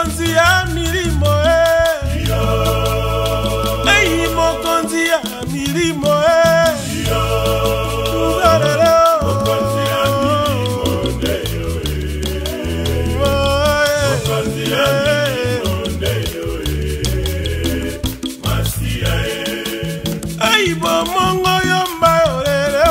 mokonzi ya milimo Ei mokonzi ya milimo Ei bomongo yomba orere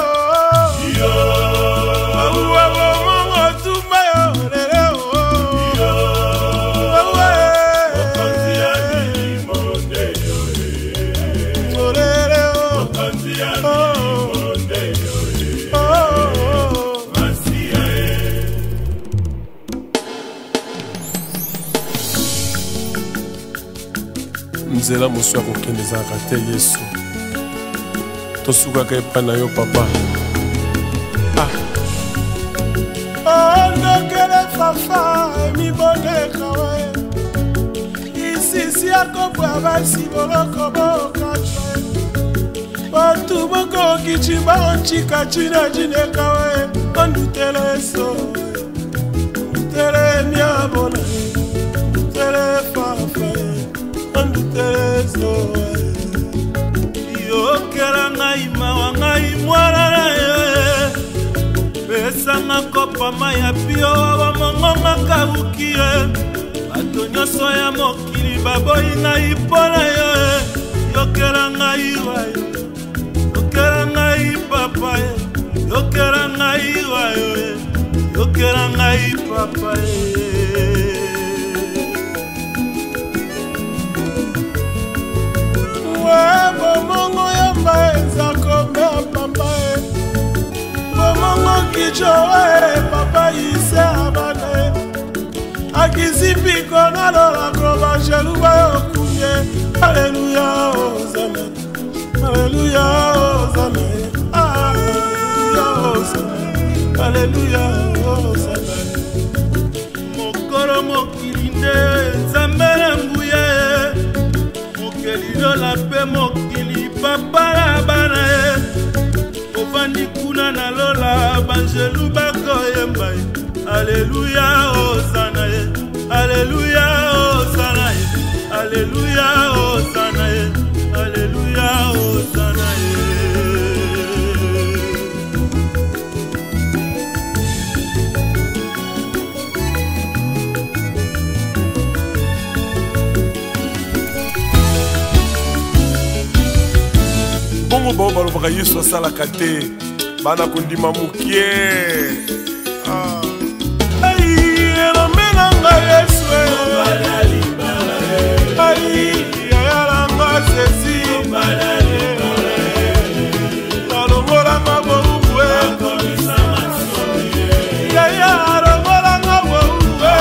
Nzela mosu ya kokendezaka te Yesu tosukaka epai na yo papa ondokele fafa emiboneka we isisi akobwa basi boloko bokaca batu bokokici baoncika cina cineka we ondutele so ndutele miabona ndutele fafa ondutele yokela ngai mawa ngai mwana na yo pesanga kopa maya pio bamongonga kabukie bato nyonso ya mokili baboyi ngai mpona yo yokela ngai wayo yokela ngai papa yokela ngai wayo yokela ngai papa bomongo yamba ezako papa bomongo kichowe papa ise abane akizipiko nalolako basheluba yokunye Haleluya ozana Haleluya ozana Haleluya ozana mokolo mokilinde nzambela nguye Kelilo pe mokili papa la bana Ovandi kuna na lola banjelu bakoyemba Alléluia osana Alléluia osana Alléluia osana Alléluia osana Bongo bao balobaka Yesu asalaka te bana kondima mokie elombenanga Yesu ayalanga sesi alongolanga boubwe alongolanga boubwe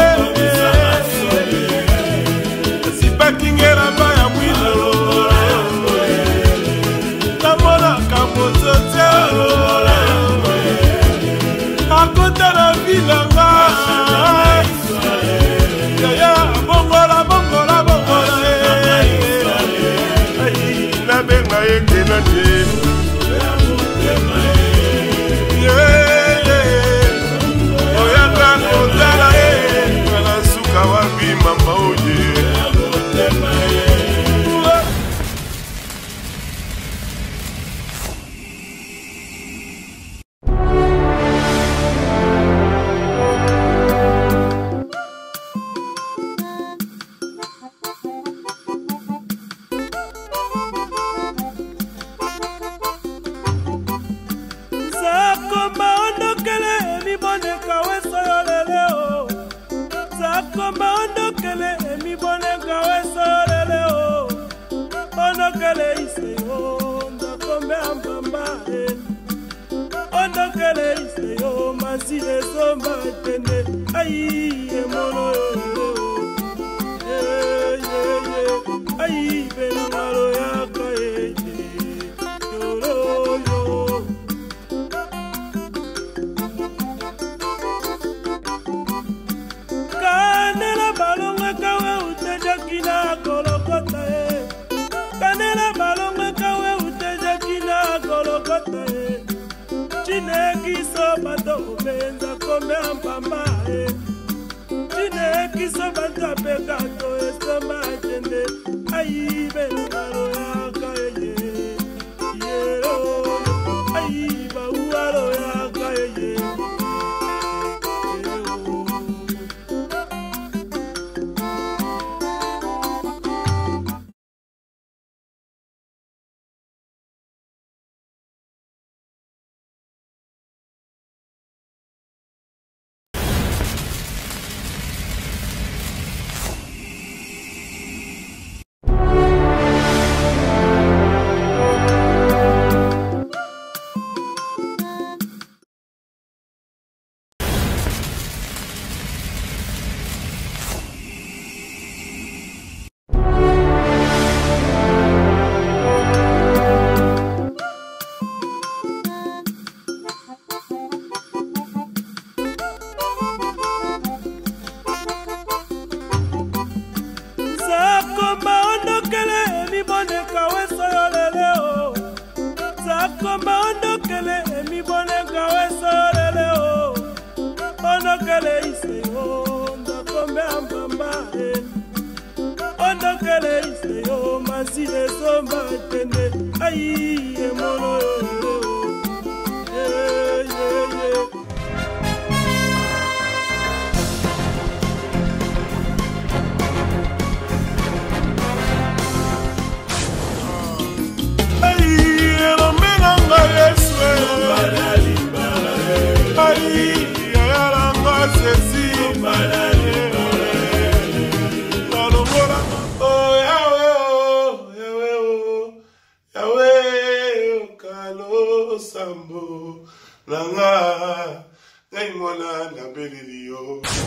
sipakingela baya mwilo akota na bilanga yaya bongola bongola bongola na benga yekena te oyaka kotala na suka wapi mama oye Chineki so bato benza kombe ampamba Chineki kiso banta pekato esoma tende aibe ngalo yakaye yero aiba uaro yakaye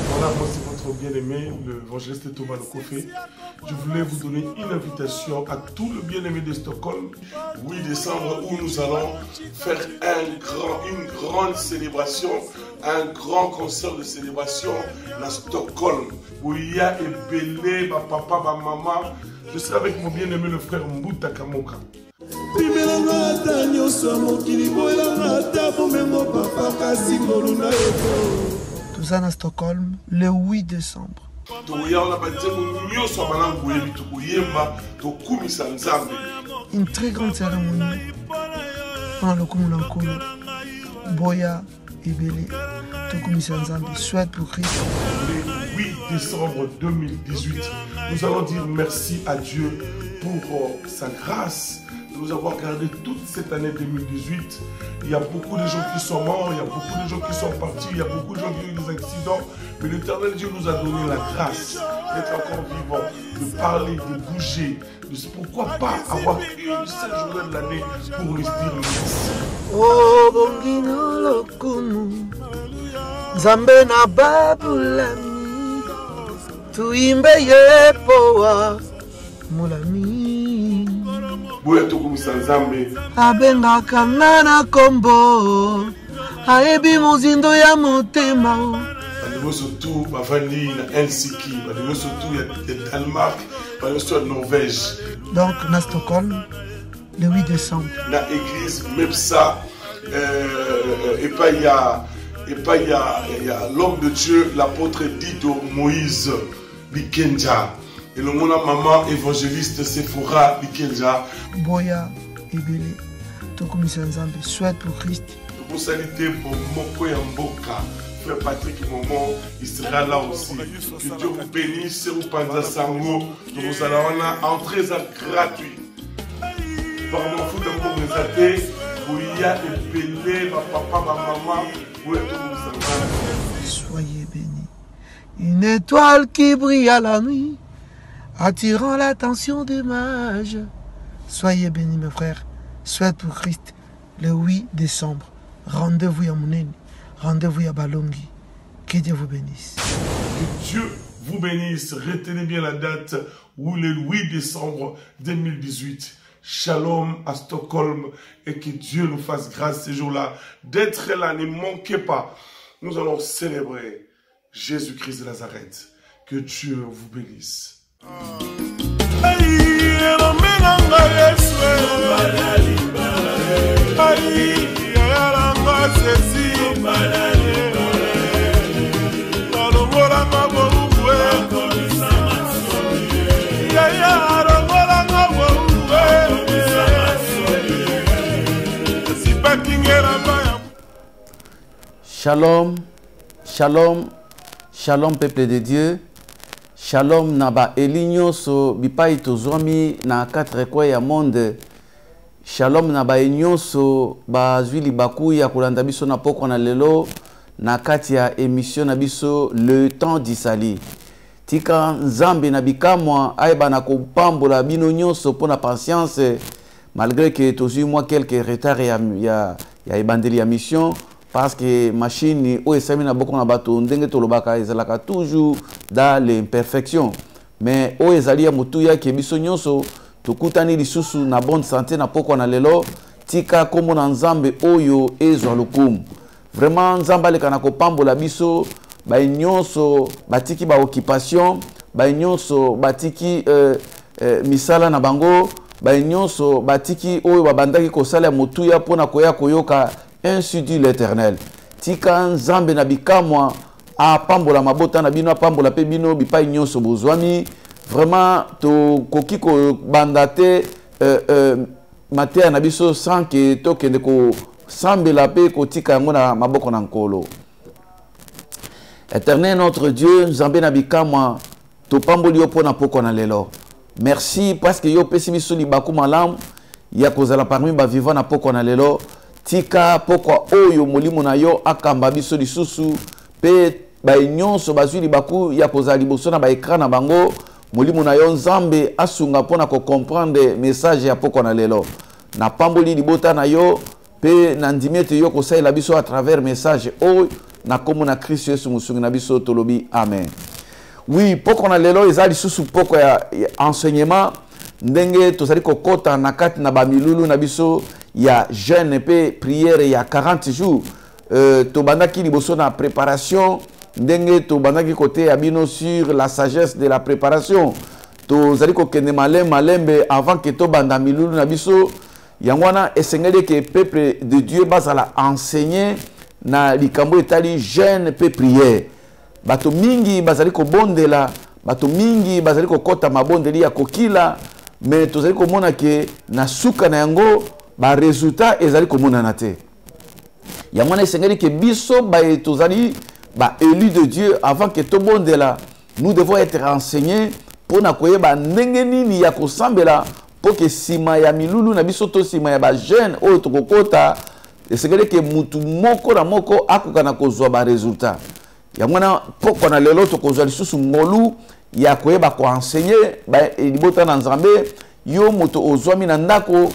Voilà, moi c'est votre bien-aimé, l'évangéliste Thomas Lokofé. Je voulais vous donner une invitation à tout le bien-aimé de Stockholm. 8 décembre, où nous allons faire une grande célébration, un grand concert de célébration à Stockholm. Où il y a Ebélé, ma papa, ma maman. Je serai avec mon bien-aimé le frère Mbuta Kamoka. Tout ça à Stockholm le 8 décembre. Une très grande cérémonie. Dans le Kumulankulo, Boya et Belé, souhaite pour Christ. Le 8 décembre 2018, nous allons dire merci à Dieu pour sa grâce de nous avoir gardé toute cette année 2018. Il y a beaucoup de gens qui sont morts, il y a beaucoup de gens qui sont partis, il y a beaucoup de gens qui ont eu des accidents. Mais l'Éternel Dieu nous a donné la grâce d'être encore vivants, de parler, de bouger. Pourquoi pas avoir une seule journée de l'année pour lui dire merci. Oh, Bongino Lokumu, Zambena Babulami, Tuimbe Yepoa, Mulami. Abenga Kangana Kombo, Aebi Mozindo ya Motema. Surtout Bavani, Helsinki, surtout le Danemark, surtout Norvège. Donc, à Stockholm, le 8 décembre. La église Mepsa, et pas il y a l'homme de Dieu, l'apôtre Dido Moïse Bikenja. Et le mon maman évangéliste Sephora Bikenja. Boya et Belé, tout comme Nzambe, souhaite pour Christ. Pour saliter pour Moko Yamboka. Frère Patrick Momo, il sera là aussi. Que Dieu vous bénisse, vous panza sango. Nous allons entrer gratuit. Par mon fou de mon mésaté, où il y a des bébés, ma papa, ma maman, où est tout. Soyez bénis. Une étoile qui brille à la nuit, attirant l'attention des mages. Soyez bénis, mes frères. Souhaite pour Christ, le 8 décembre. Rendez-vous à Mouneni. Rendez-vous à Balongi. Que Dieu vous bénisse. Que Dieu vous bénisse. Retenez bien la date où le 8 décembre 2018. Shalom à Stockholm. Et que Dieu nous fasse grâce ces jours-là. D'être là, ne manquez pas. Nous allons célébrer Jésus-Christ de Nazareth. Que Dieu vous bénisse. Ceci, Shalom, shalom, shalom peuple de Dieu. Shalom naba elinyo so bipai tozwami na 4 coins ya monde. Shalom naba enyo so bazwili baku ya kulanda biso na poko na lelo na kati ya émission na biso le temps d'Isali. Tika nzambe na bikamwa ayeba na kopambola bino nyonso pona patience malgré que tozwi moi quelques retards ya ebandeli ya mission parce que machine o esami na boko na bato ndenge tolobaka ezalaka toujours dans l'imperfection mais o ezali ya mutuya ke biso nyonso tukutani lisusu na bonne santé na poko na lelo tika komo na nzambe oyo ezwa lokumu vraiment nzambe aleka na kopambola biso ba nyonso batiki ba occupation ba nyonso batiki misala na bango ba nyonso batiki oyo babandaki kosala mutuya pona koya koyoka ainsi dit l'Éternel. Tika nzambe na bikamwa a pambola mabota na bino pambola pe bino bipai nyonso bozwami vraiment to koki ko bandate matea na biso sans que to kende ko sambela pe ko tika yango na maboko na nkolo. Éternel notre Dieu, nzambe na bikamwa to pamboli yo pona poko na lelo. Merci parce que yo pesi biso libaku malamu ya kozala parmi ba vivant na poko na lelo. Tika pokwa oyo molimo na yo akamba biso lisusu pe ba nyonso bazwi libaku ya kozala liboso na ba écran na bango molimo na yo nzambe asunga pona ko comprendre message ya pokwa na lelo na pamboli libota na yo pe na ndimete yo kosaila biso à travers message oyo na komo na Christ Yesu musungi na biso tolobi amen. Oui, pokwa na lelo ezali lisusu pokwa ya enseignement ndenge tozali kokota na kati na bamilulu na biso ya jeûne pe prière ya 40 jours tobandaki liboso na préparation ndenge tobandaki côté ya bino sur la sagesse de la préparation tozali kokende malembe avant que tobanda milulu na biso yango wana esengeli ke peuple de Dieu bazala enseigner na likambo etali jeûne pe prière bato mingi bazali kobondela bato mingi bazali kokota mabondeli ya kokila mais tozali komona ke na suka na yango ba résultat ezali komonana te yango na esengeli ke biso ba tozali ba élu de Dieu avant que tobondela nous devons être renseignés pour na koyeba ndenge nini ya kosambela pour que sima ya milulu na biso to sima ya ba jeune oyo tokokota esengeli ke mutu moko na moko akoka na kozwa ba résultat yango na poko na lelo tokozwa lisusu ngolu ya koyeba ko enseigner ba libota na nzambe yo moto ozwami na ndako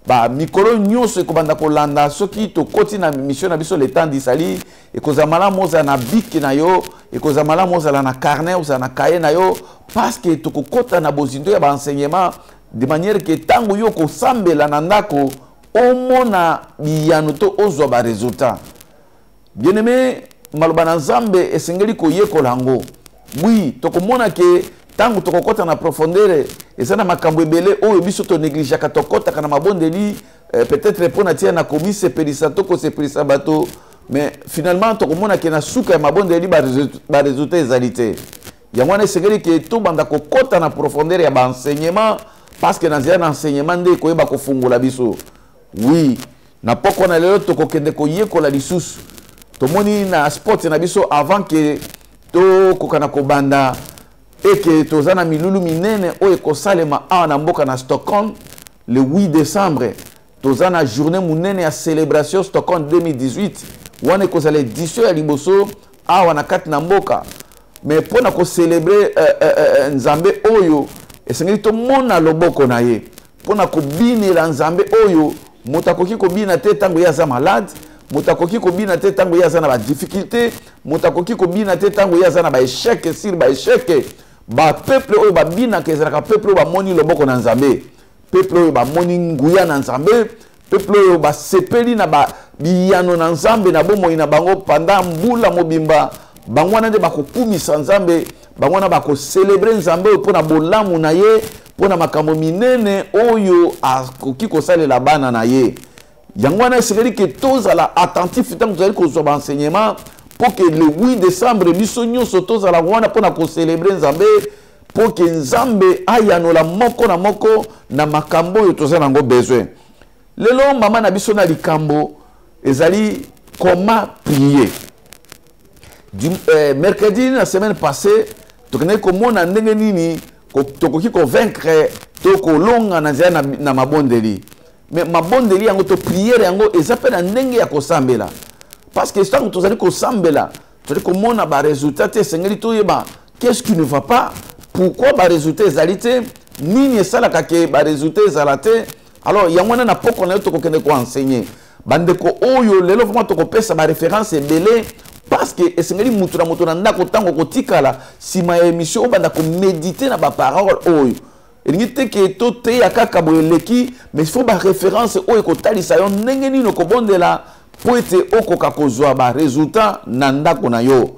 ba mikolo nyonso ekobanda kolanda soki tokoti na mission na biso le temps d'Isali ekozamala moza na biki na yo ekozamala moza na carnet oza na cahier na yo parce que tokokota na bozindo ya ba enseignement de manière que tango yo kosambela na ndako omona biyano to ozwa ba résultat. Bien-aimé, maloba na nzambe esengeli koyekola ngo. Oui, tokomona ke tango tokokota na profondeur ezana makambo ebele oyo biso to néglige ka tokota kana mabondeli peut-être pona tia na komise pelisa to ko se pelisa bato mais finalement tokomona ke na suka ya mabondeli ba résultat ezalité yango na esengeli ke to banda kokota na profondeur ya ba enseignement parce que na zia na enseignement nde koyeba kofungula biso. Oui, na poko na lelo tokokende koyekola lisusu tomoni na sport na biso avant que to kokana kobanda et que tozana milulu minene oyo ekosalema awa na mboka na Stockholm le 8 décembre tozana journée munene ya célébration Stockholm 2018 wana ekozala édition ya liboso awa na kati na mboka mais pona ko célébrer nzambe oyo esengeli tomona loboko na ye pona kobinela nzambe oyo motakoki kobina te tango ya za malade motakoki kobina te tango ya za na ba difficulté motakoki kobina te tango ya za na ba échec sur ba échec ba peuple oyo ba bina kezalaka peuple oyo ba moni loboko na nzambe peuple oyo ba moni nguya na nzambe peuple oyo ba sepeli na ba biyano na nzambe na bomoi na bango pendant mbula mobimba bango wana nde bakokumisa nzambe bango wana bakocelebre nzambe oyo mpona bolamu na ye mpona makambo minene oyo akoki kosalela bana na ye yango wana esengeli ke tozala attentif ntango tozali kozwa baenseignement pour que le 8 décembre biso nyonso tozala wana mpona kocelebre nzambe pour que nzambe ayanola moko na moko na makambo oyo tozala nango besoin. Lelo mama na biso na likambo ezali comment prier. mercredi la semaine passée tokende komona ndenge nini tokoki convaincre to kolonga na nzela na mabondeli mais mabondeli yango to prière yango ezape na ndenge ya kosambela parce que tant que tozali kosambela tozali komona ba résultat te sengeli toyeba qu'est-ce qui ne va pas pourquoi ba résultat ezali te nini esalaka ke ba résultat ezala te alors yango na poko na yo tokokende ko enseigner bandeko oyo lelo vraiment tokopesa ba référence ebele parce que esengeli mutu na ndako tango kotikala sima ya émission obanda ko méditer na ba parole oyo elingi te ke to te ya kaka boeleki mais il faut ba référence oyo kotalisa yo ndenge nini kobondela po ete okoka kozwa ba résultat na ndako na yo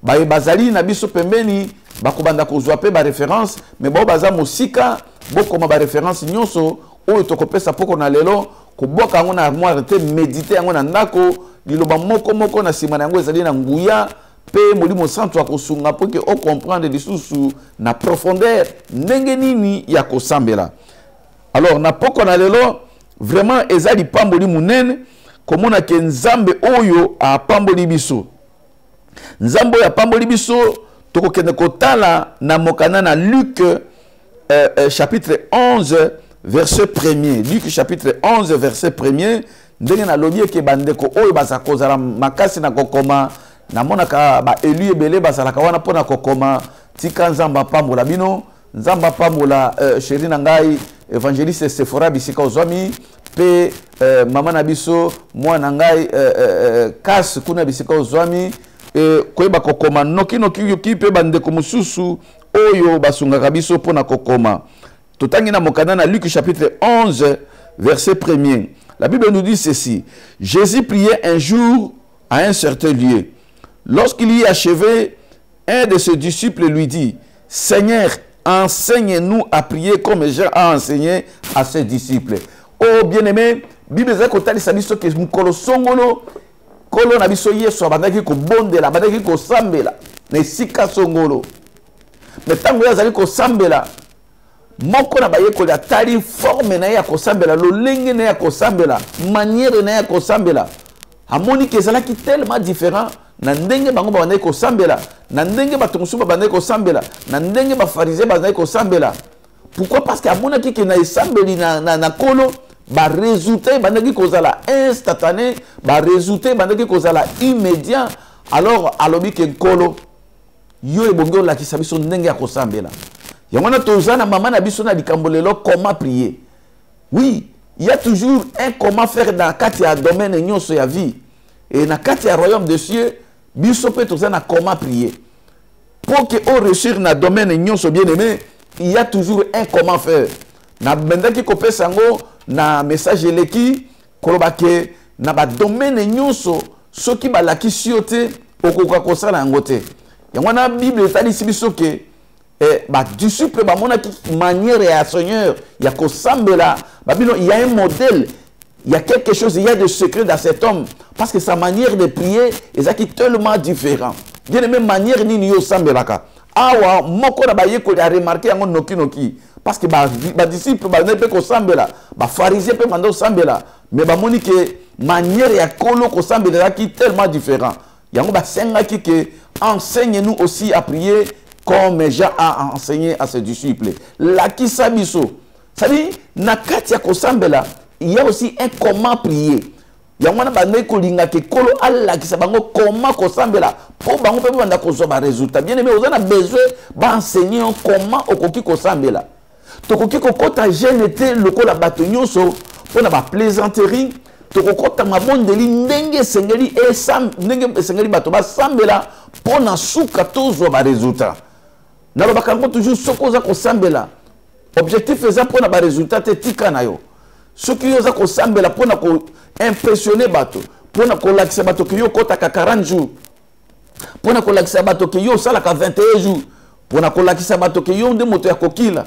baye bazali na biso pembeni bakobanda kozwa pe ba référence mais bao baza mosika bokoma ba référence nyonso oyo tokopesa poko na lelo koboka yango na armoire te méditer yango na ndako liloba moko na sima na yango ezali na nguya pe molimo santo akosunga po ke o comprendre lisusu na profondeur ndenge nini ya kosambela alors na poko na lelo vraiment ezali pamboli munene komona ke nzambe oyo apamboli biso nzambe oyo apamboli biso tokokende kotala na mokana na Luc chapitre 11 verset 1er. Luc chapitre 11 verset 1er. Ndenge na lobi ke bandeko oyo bazakozala makasi na kokoma na monaka ba élu ebele bazalaka wana pona kokoma tika nzamba pambola bino nzamba pambola chéri na ngai évangéliste Sephora bisika ozwami pe mama na biso mwana ngai kas kuna bisika ozwami koyeba kokoma noki pe bandeko mususu oyo basungaka biso pona kokoma totangi na mokana na Luc chapitre 11 verset 1er. La Bible nous dit ceci: Jésus priait un jour à un certain lieu. Lorsqu'il y achevé, un de ses disciples lui dit: Seigneur, enseigne-nous à prier comme Jean a enseigné à ses disciples. Oh bien-aimé, Bible dit que ça dit que mukolo songolo kolo na biso yeso abandaki ko bondela abandaki ko sambela na sika songolo. Mais tango yazali ko sambela moko na bayekoli atali forme na ya kosambela lolenge na ya kosambela manière na ya kosambela amoni ke ezalaki tellement différent na ndenge bango bandaki kosambela na ndenge bato mosusu bandaki kosambela na ndenge bafarisien bandaki kosambela. Pourquoi? Parce que amonaki ke na esambeli na kolo ba résultat bandaki kozala instantané ba résultat bandaki kozala immédiat. Alors alobi ke kolo yo ebongi olakisa biso ndenge ya kosambela. Yamana tozana maman na biso na likambolelo comment prier. Oui, il y a toujours un comment faire dans kati ya domaine nyonso ya vie. Et na kati ya royaume de cieux, biso pe tozana comment prier. Pour que on réussir na domaine nyonso bien aimé, il y a toujours un comment faire. Na bendaki kopesa ngo na message eleki kolobake na ba domaine nyonso soki balaki siote okoka kosala ngote. Yamana Bible etali sibiso ke disciple manière à Seigneur, il y a Kosambela, il y a un modèle, il y a quelque chose, il y a des secrets dans cet homme, parce que sa manière de prier est tellement différente. Bien aimé manière ni yo sambelaka. Awa moko na baye ko a remarqué ngo noki parce que ba disciple ba ne pe ko sambela, ba pharisien pe mando sambela, mais ba moni que manière ya kolo ko sambela qui tellement différent. Yango ba senga ki que enseigne-nous aussi à prier comme Jean a enseigné à ses disciples. La kisabiso. Ça dit, na katia kosambela, il y a aussi un comment prier. Il y a un bandé kolinga ke kolo alla kisabango comment kosambela. Pour bango pe banda kozoba résultat. Bien aimé, on a besoin d'enseigner comment okoki kosambela. Tokoki kokota genete lokola bato nyonso pour na ba plaisanterie. Tokokota mabondeli ndenge sengeli ndenge sengeli bato ba sambela pour na suka tozo ba résultat. Nalobaka ngo toujours soko za kosambela objectif eza pona ba résultat te tika na yo soki yo za kosambela pona ko impressionner bato pona ko lakisa bato ke yo kota ka 40 jours pona ko lakisa bato ke yo sala ka 21 jours pona ko lakisa bato ke yo nde moto ya kokila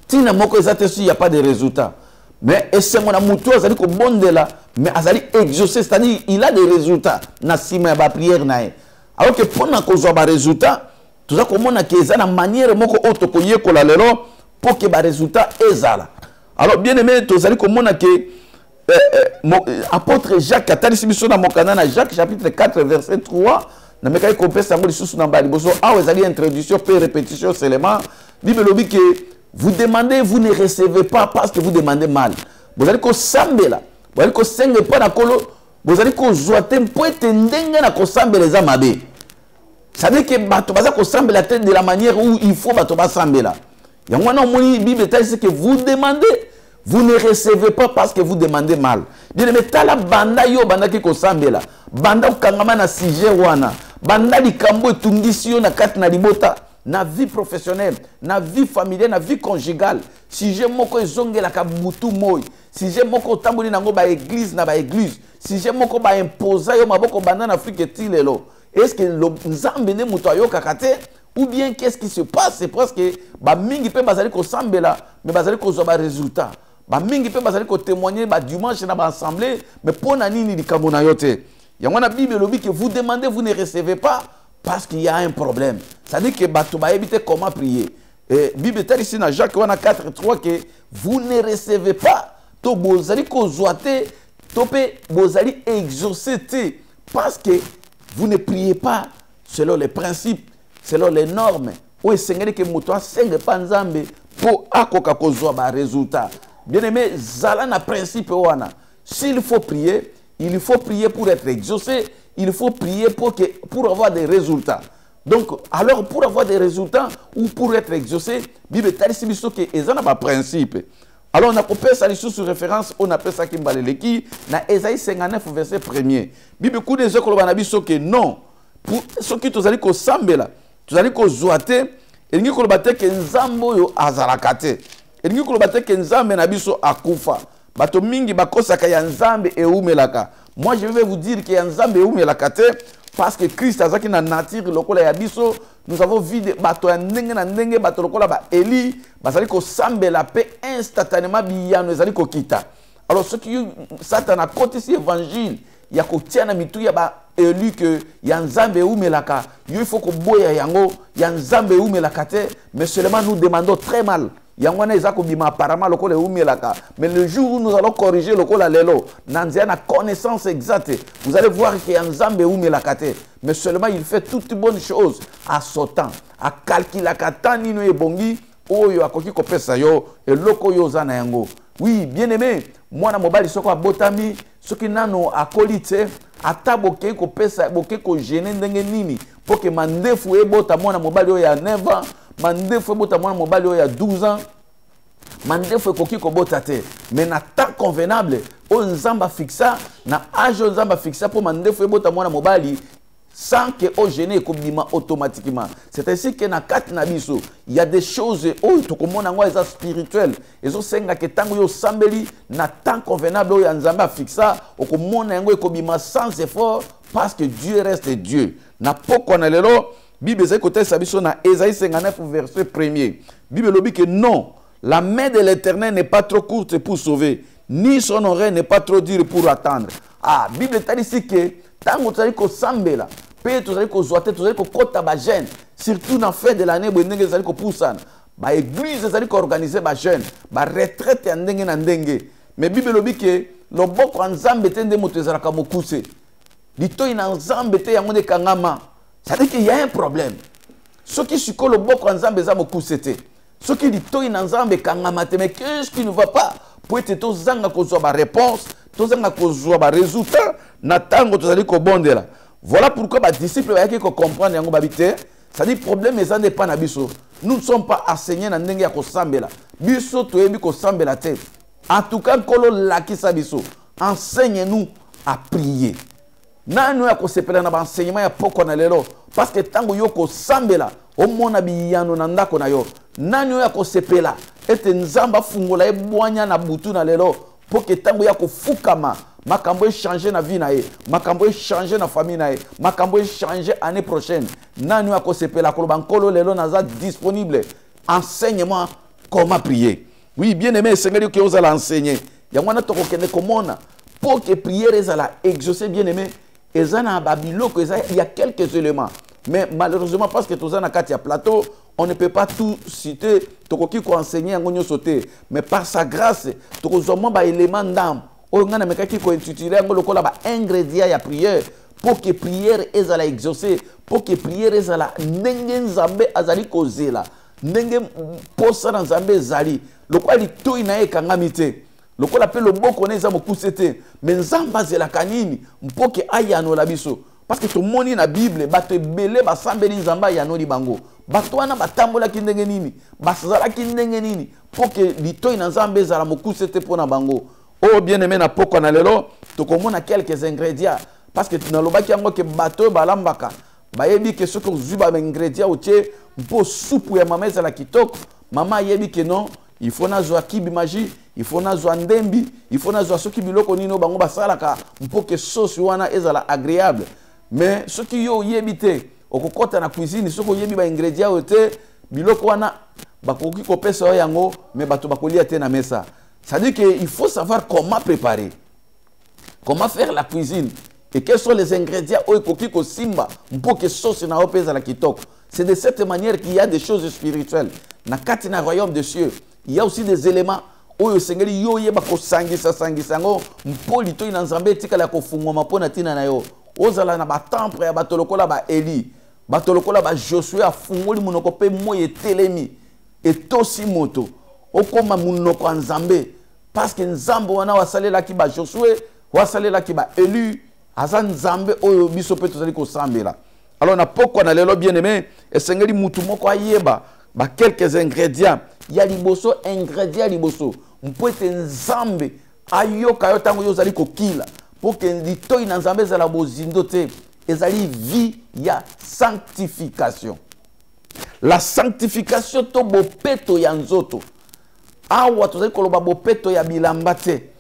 tina moko eza te si y a pas de résultat mais ese mona mutu azali ko bondela mais azali exaucer, c'est-à-dire il a des résultats na sima ya ba prière na ye alors que pona ko zo ba résultat tout ça comme on a qu'eza na manière moko auto koye kola lelo pour que ba résultat ezala. Alors bien aimé tout ça comme on a que apôtre Jacques atali sibiso na mokana na Jacques chapitre 4 verset 3 na mekai kopesa ngo lisusu na mbali boso ah vous allez introduction puis répétition seulement Bible dit que vous demandez vous ne recevez pas parce que vous demandez mal vous allez ko sambela vous allez ko senge pa na kolo vous allez ko zoate mpo ete ndenge na ko sambela za mabe ça veut que bato baza ko sambela de la manière où il faut bato ba sambela yango na moni Bible dit que vous demandez vous ne recevez pas parce que vous demandez mal. Bien mais tala banda yo banda ki ko sambela. Banda ukangama na sujet wana. Banda likambo etungisi yo na kati na libota na vie professionnelle, na vie familiale, na vie conjugale. Sujet moko ezongela ka butu moy. Sujet moko tamboli nango ba église na ba église. Sujet moko ba imposa yo maboko banda na Afrique tilelo. Est-ce que nzambe ne muto ayo kakate? Ou bien qu'est-ce qui se passe? C'est parce que ba mingi pe bazali ko sambela, mais bazali ko zo ba résultat. Ba mingi pe bazali ko témoigner ba dimanche na ba assemblée mais pour na nini likambo na yote yango na Bible lobi que vous demandez vous ne recevez pas parce qu'il y a un problème ça dit que bato ba éviter comment prier et Bible tell ici na Jacques 4:3 que vous ne recevez pas to bozali ko zoate to pe bozali exaucer parce que vous ne priez pas selon les principes selon les normes ou esengeli que moto asenge pa nzambe po akoka ko zo ba résultat. Bien-aimé, zala na principe wana. S'il faut prier, il faut prier pour être exaucé, il faut prier pour avoir des résultats. Donc, alors pour avoir des résultats ou pour être exaucé, Bible talisi biso que ezana ba principe. Alors on a coupé ça sur référence, on appelle ça kimbaleleki na Ésaïe 59 verset 1er. Bible kou des ekolo na biso que non. Pour ceux qui tozali ko sambela, tozali ko zoate, elingi ko bate ke nzambo yo azarakate. Elingi kolobate ke nzambe na biso akufa. Bato mingi bakosaka ya nzambe eumelaka. Moi je vais vous dire que ya nzambe eumelaka te parce que Christ azaki na nature lokola ya biso. Nous avons vu des bato ya ndenge na ndenge bato lokola ba Eli bazali ko sambela pe instantanément biyano ezali ko kita. Alors ce qui Satan a côté ci évangile ya ko tia na mitu ya ba Eli que ya nzambe eumelaka. Yo il faut ko boya yango ya nzambe eumelaka te mais seulement nous demandons très mal. Yangwana ezako bima apparemment lokola umelaka mais le jour où nous allons corriger lokola lelo nanzia na connaissance exacte vous allez voir que yanzambe umelaka te mais seulement il fait toutes bonnes choses à son temps à calculer katani no ebongi oyo akoki kopesa yo eloko yo zana yango. Oui bien-aimé mwana mobali soko abotami soki nano akolite ata boke kopesa boke ko gêner ndenge nini pour que mandefu ebota mwana mobali oyo ya 9 ans mandefu ebota mwana mobali oyo ya 12 ans mandefu ekoki kobota te mais na temps convenable o nzamba fixa na âge o nzamba fixa pour mandefu ebota mwana mobali sans que au gêner ekobima automatiquement. C'est ainsi que na kati na biso il y a des choses oyo tokomona ngo eza spirituel ezo senga ke tango yo sambeli na temps convenable oyo nzamba fixa okomona yango ekobima sans effort parce que Dieu reste Dieu. Na poko na lelo Bible ezali côté sabiso na Ésaïe 59 verset 1er. Bible lobi que non, la main de l'Éternel n'est pas trop courte pour sauver, ni son oreille n'est pas trop dure pour attendre. Ah, Bible t'a dit que tango tozali ko sambela, pe tozali ko zoate, tozali ko kota ba jeune, surtout na fin de l'année bo ndenge tozali ko poussana. Ba église tozali ko organiser ba jeune, ba retraite ya ndenge na ndenge. Mais Bible lobi que loboko nzambe te nde moto ezalaka mokuse. Litoyi na nzambe te yango de kangama. Ça veut dire qu'il y a un problème. Ce qui est le boko nzambe za mokuse te. Ce qui dit toi nzambe kangama te mais qu'est-ce qui ne va pas pour être to zanga ko zo ba réponse, to zanga ko zo ba résultat na tango to zali ko bondela. Voilà pourquoi ba disciple ba yaki ko comprendre yango babité. Ça dit problème ezan n'est pas na biso. Nous ne sommes pas enseignés na ndenge ya ko sambela. Biso to yebi ko sambela te. En tout cas kolo lakisa biso. Enseigne-nous à prier. Nanu ya ko sepela na ba enseignement ya poko na lelo parce que tango yo ko sambela o mona biyano na ndako na yo. Nanu ya ko sepela ete nzamba fungola ebwanya na butu na lelo pour que tango ya ko fukama makambo changer na vie na ye, makambo changer na famille na ye, makambo changer année prochaine. Nanu ya ko sepela ko bankolo lelo naza disponible enseignement comment prier. Oui, bien aimé, Seigneur qui ose l'enseigner. Ya mwana to ko kende komona pour que prière ezala exaucer bien aimé. Il y a quelques éléments. Mais malheureusement, parce que tous en a plateau, on ne peut pas tout citer. Tokoki ko enseigner en sauter. Mais par sa grâce, tokozoma ba élément d'âme. On a qui ko intitulé ngolo ko la ba ingrédient ya prière pour que prière ezala exaucé, pour que prière ezala ndenge nzambe azali kozela, ndenge posa na nzambe ezali, lokola litoi na ye ekangami te, lokola pe loboko na eza mokuse te, mais nzambe azelaka nini mpo ke ayanola biso. Parce que tomoni na Bible bato ebele basambeli nzambe ayanoli bango, bato wana batambolaki ndenge nini, bazalaki ndenge nini mpo ke litoi na nzambe ezala mokuse te mpo na bango. Oh bien aimé na poko na lelo tokomona quelques ingrédients, parce que tunalobaki yango ke bato balambaka bayebi ke soki ozwi ba ingrédients otie mpo supu ya mama ezala kitoko, mama yebi ke non, il faut nazwa kibi magie, il faut nazwa ndembi, il faut nazwa soki biloko nino bango basalaka mpo ke sauce wana ezala agréable. Mais soki yo yebi te okokota na cuisine soko yebi ba ingrédients ote biloko wana bakoki kopesa yo yango, mais bato bakolia te na mesa. Ça dit qu'il faut savoir comment préparer, comment faire la cuisine et quels sont les ingrédients au simba pour que sauce na opeza la kitoko. C'est de cette manière qu'il y a des choses spirituelles. Na katina royaume des cieux, il y a aussi des éléments oyo sengeli yo yeba ko sangisa ngo mpoli to ina nzambe tika la ko fungoma pona tina na yo. Ozala na ba temple ya batolokola ba Eli, batolokola ba Josué afungoli munoko pe moye telemi et tosi moto. Okoma munoko nzambe parce que nzambe wana wasalela ki ba Josué, wasalela ki ba Élu, asa nzambe oyo biso pe tozali ko sambela. Alors na poko na lelo bien aimé, esengeli mutu moko ayeba ba quelques ingrédients, ya liboso ingrédients liboso. Mpwete nzambe ayoka yo tango yo zali ko kila pour que litoi na nzambe za la bozindo te, ezali vie ya sanctification. La sanctification to bopeto ya nzoto. Awa tozali koloba bopeto ya bilamba te,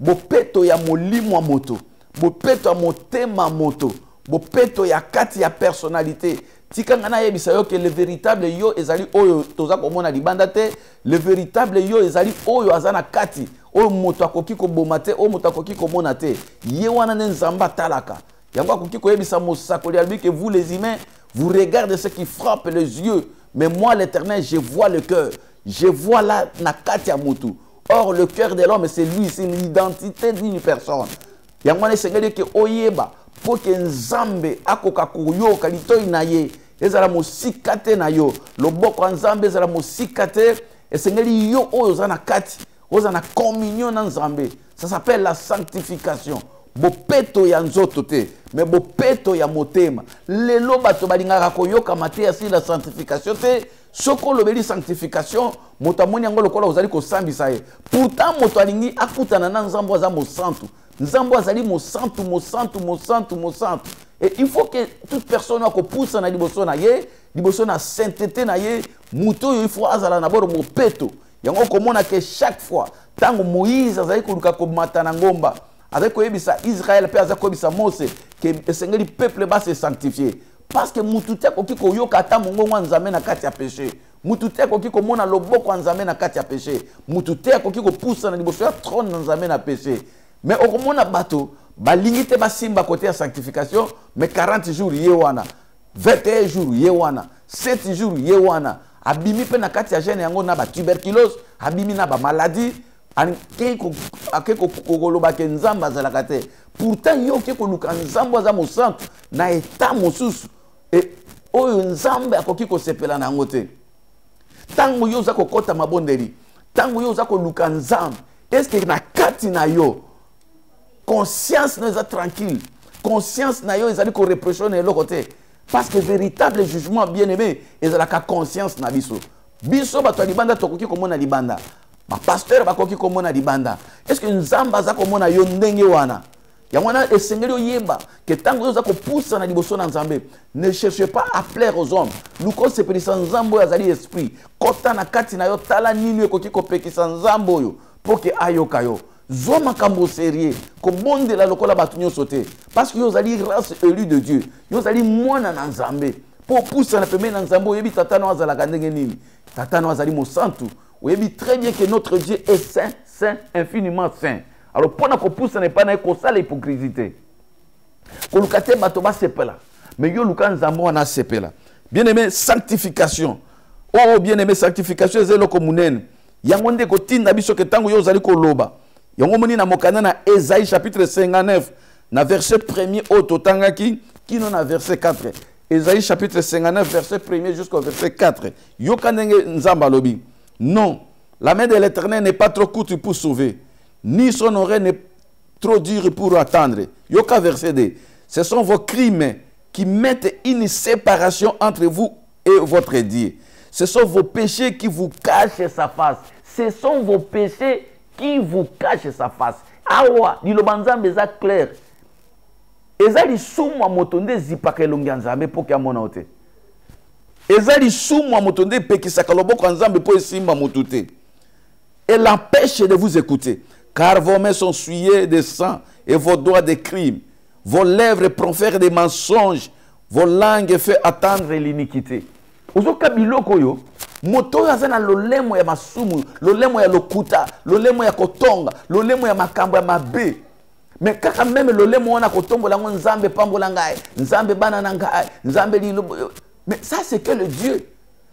bopeto ya molimo moto, bopeto ya motema moto, bopeto ya kati ya personnalité. Tikanga na yebisa yo ke le véritable yo ezali oyo toza komona libanda te, le véritable yo ezali oyo azana kati, oyo moto akoki ko boma te, oyo moto akoki ko mona te. Ye wana ne nzamba talaka. Yango akoki ko yebisa mosakoli albi que vous les humains, vous regardez ce qui frappe les yeux, mais moi l'Éternel, je vois le cœur. Je vois là Nakatia Moutou. Or, le cœur de l'homme, c'est lui, c'est l'identité d'une personne. Il y a un Seigneur qui oyeba pour que Nzambe akokakuyo kalito inaye ezala mosikate na yo loboko Nzambe ezala mosikate et Seigneur yo ozana kati ozana communion na Nzambe. Ça s'appelle la sanctification. Bopeto ya nzoto te, mais bopeto ya motema. Lelo bato balingaka koyoka maté asi la sanctification te. Soko lobeli sanctification, motamoni yango lokola ozali ko sambisa ye. Pourtant moto alingi akutana na nzambo aza mo santu. Nzambo azali mo santu. Et il faut que toute personne ko pousse na liboso na ye, liboso na sainteté na ye, muto il faut azala na boro mopeto. Yango komona que chaque fois tango Moïse azali ko luka ko matana ngomba, azali ko yebisa Israël pe azali ko yebisa Mose que esengeli peuple ba se sanctifier. Parce que mututé koki ko yoka ata mongongo nzambe na kati ya péché. Mututé koki ko mona loboko nzambe na kati ya péché. Mututé koki ko poussa na liboso ya trône nzambe na péché. Mais okomona bato balingi te basimba côté ya sanctification, mais 40 jours yewana, 21 jours yewana, 7 jours yewana. Abimi pe na kati ya gene yango na ba tuberculose, abimi na ba maladie. Nzamba azalaka te. Pourtant yo ke ko luka nzambo aza mosantu na état mosusu et oyo nzambe akoki ko sepela na ngote. Tango yo za ko kota mabondeli, tango yo za ko luka nzambe, est-ce que na kati na yo conscience na za tranquille, conscience na yo ezali ko reprocher le côté, parce que véritable jugement bien aimé ezalaka conscience na biso. Biso bato libanda tokoki ko mona libanda. Ma pasteur bakoki ko mona libanda. Est-ce que nzamba za ko mona yo ndenge wana? Ya wana esengeli oyeba que tango yo za ko poussa na liboso na nzambe, ne cherchez pas à plaire aux hommes. Luko sepelisa nzambo yazali esprit. Kota na kati na yo tala nini ekoki ko pekisa nzambo yo pour que ayoka yo. Zo makambo sérieux ko bondela lokola batu nyonso te, parce que yo zali race élue de Dieu. Yo zali mwana na nzambe. Pour pousser na pembe na nzambo yebi tatano azala kandenge nini? Tatano azali mo santu. Vous savez très bien que notre Dieu est saint, saint, infiniment saint. Alors, pour nous pousser, n'est pas ça l'hypocrisie. Pour nous casser, batoba sepela. Mais yo luka nzambo na sepela. Bien aimé, sanctification. Oh, bien aimé, sanctification, c'est le communen. Yangonde ko tinda biso ke tango yo zali ko loba. Yango moni na mokana na Esaïe chapitre 59. na verset 1er au totangaki qui non na verset 4. Ésaïe chapitre 59 verset 1er jusqu'au verset 4. Yoka ndenge nzamba lobi. Non, la main de l'Éternel n'est pas trop courte pour sauver, ni son oreille n'est trop dure pour attendre. Yoka verset 2. Ce sont vos crimes qui mettent une séparation entre vous et votre Dieu. Ce sont vos péchés qui vous cachent sa face. Ce sont vos péchés qui vous cachent sa face. Awa, ni lobanzambe za clair. Ezali sumu motonde zipaka elongi nzambe po kia mona ote. Ezali sumu motonde pekisaka loboko nzambe po esimba motute. Elle l'empêche de vous écouter, car vos mains sont souillées de sang et vos doigts de crimes. Vos lèvres profèrent des mensonges, vos langues font attendre l'iniquité. Ozoka biloko yo, moto yazana lolemo ya masumu, lolemo ya lokuta, lolemo ya kotonga, lolemo ya makambo ya mabe. Mais kaka même lolemo wana kotombo lango nzambe pambola ngai, nzambe bana na ngai, nzambe lilo. Mais ça c'est que le Dieu.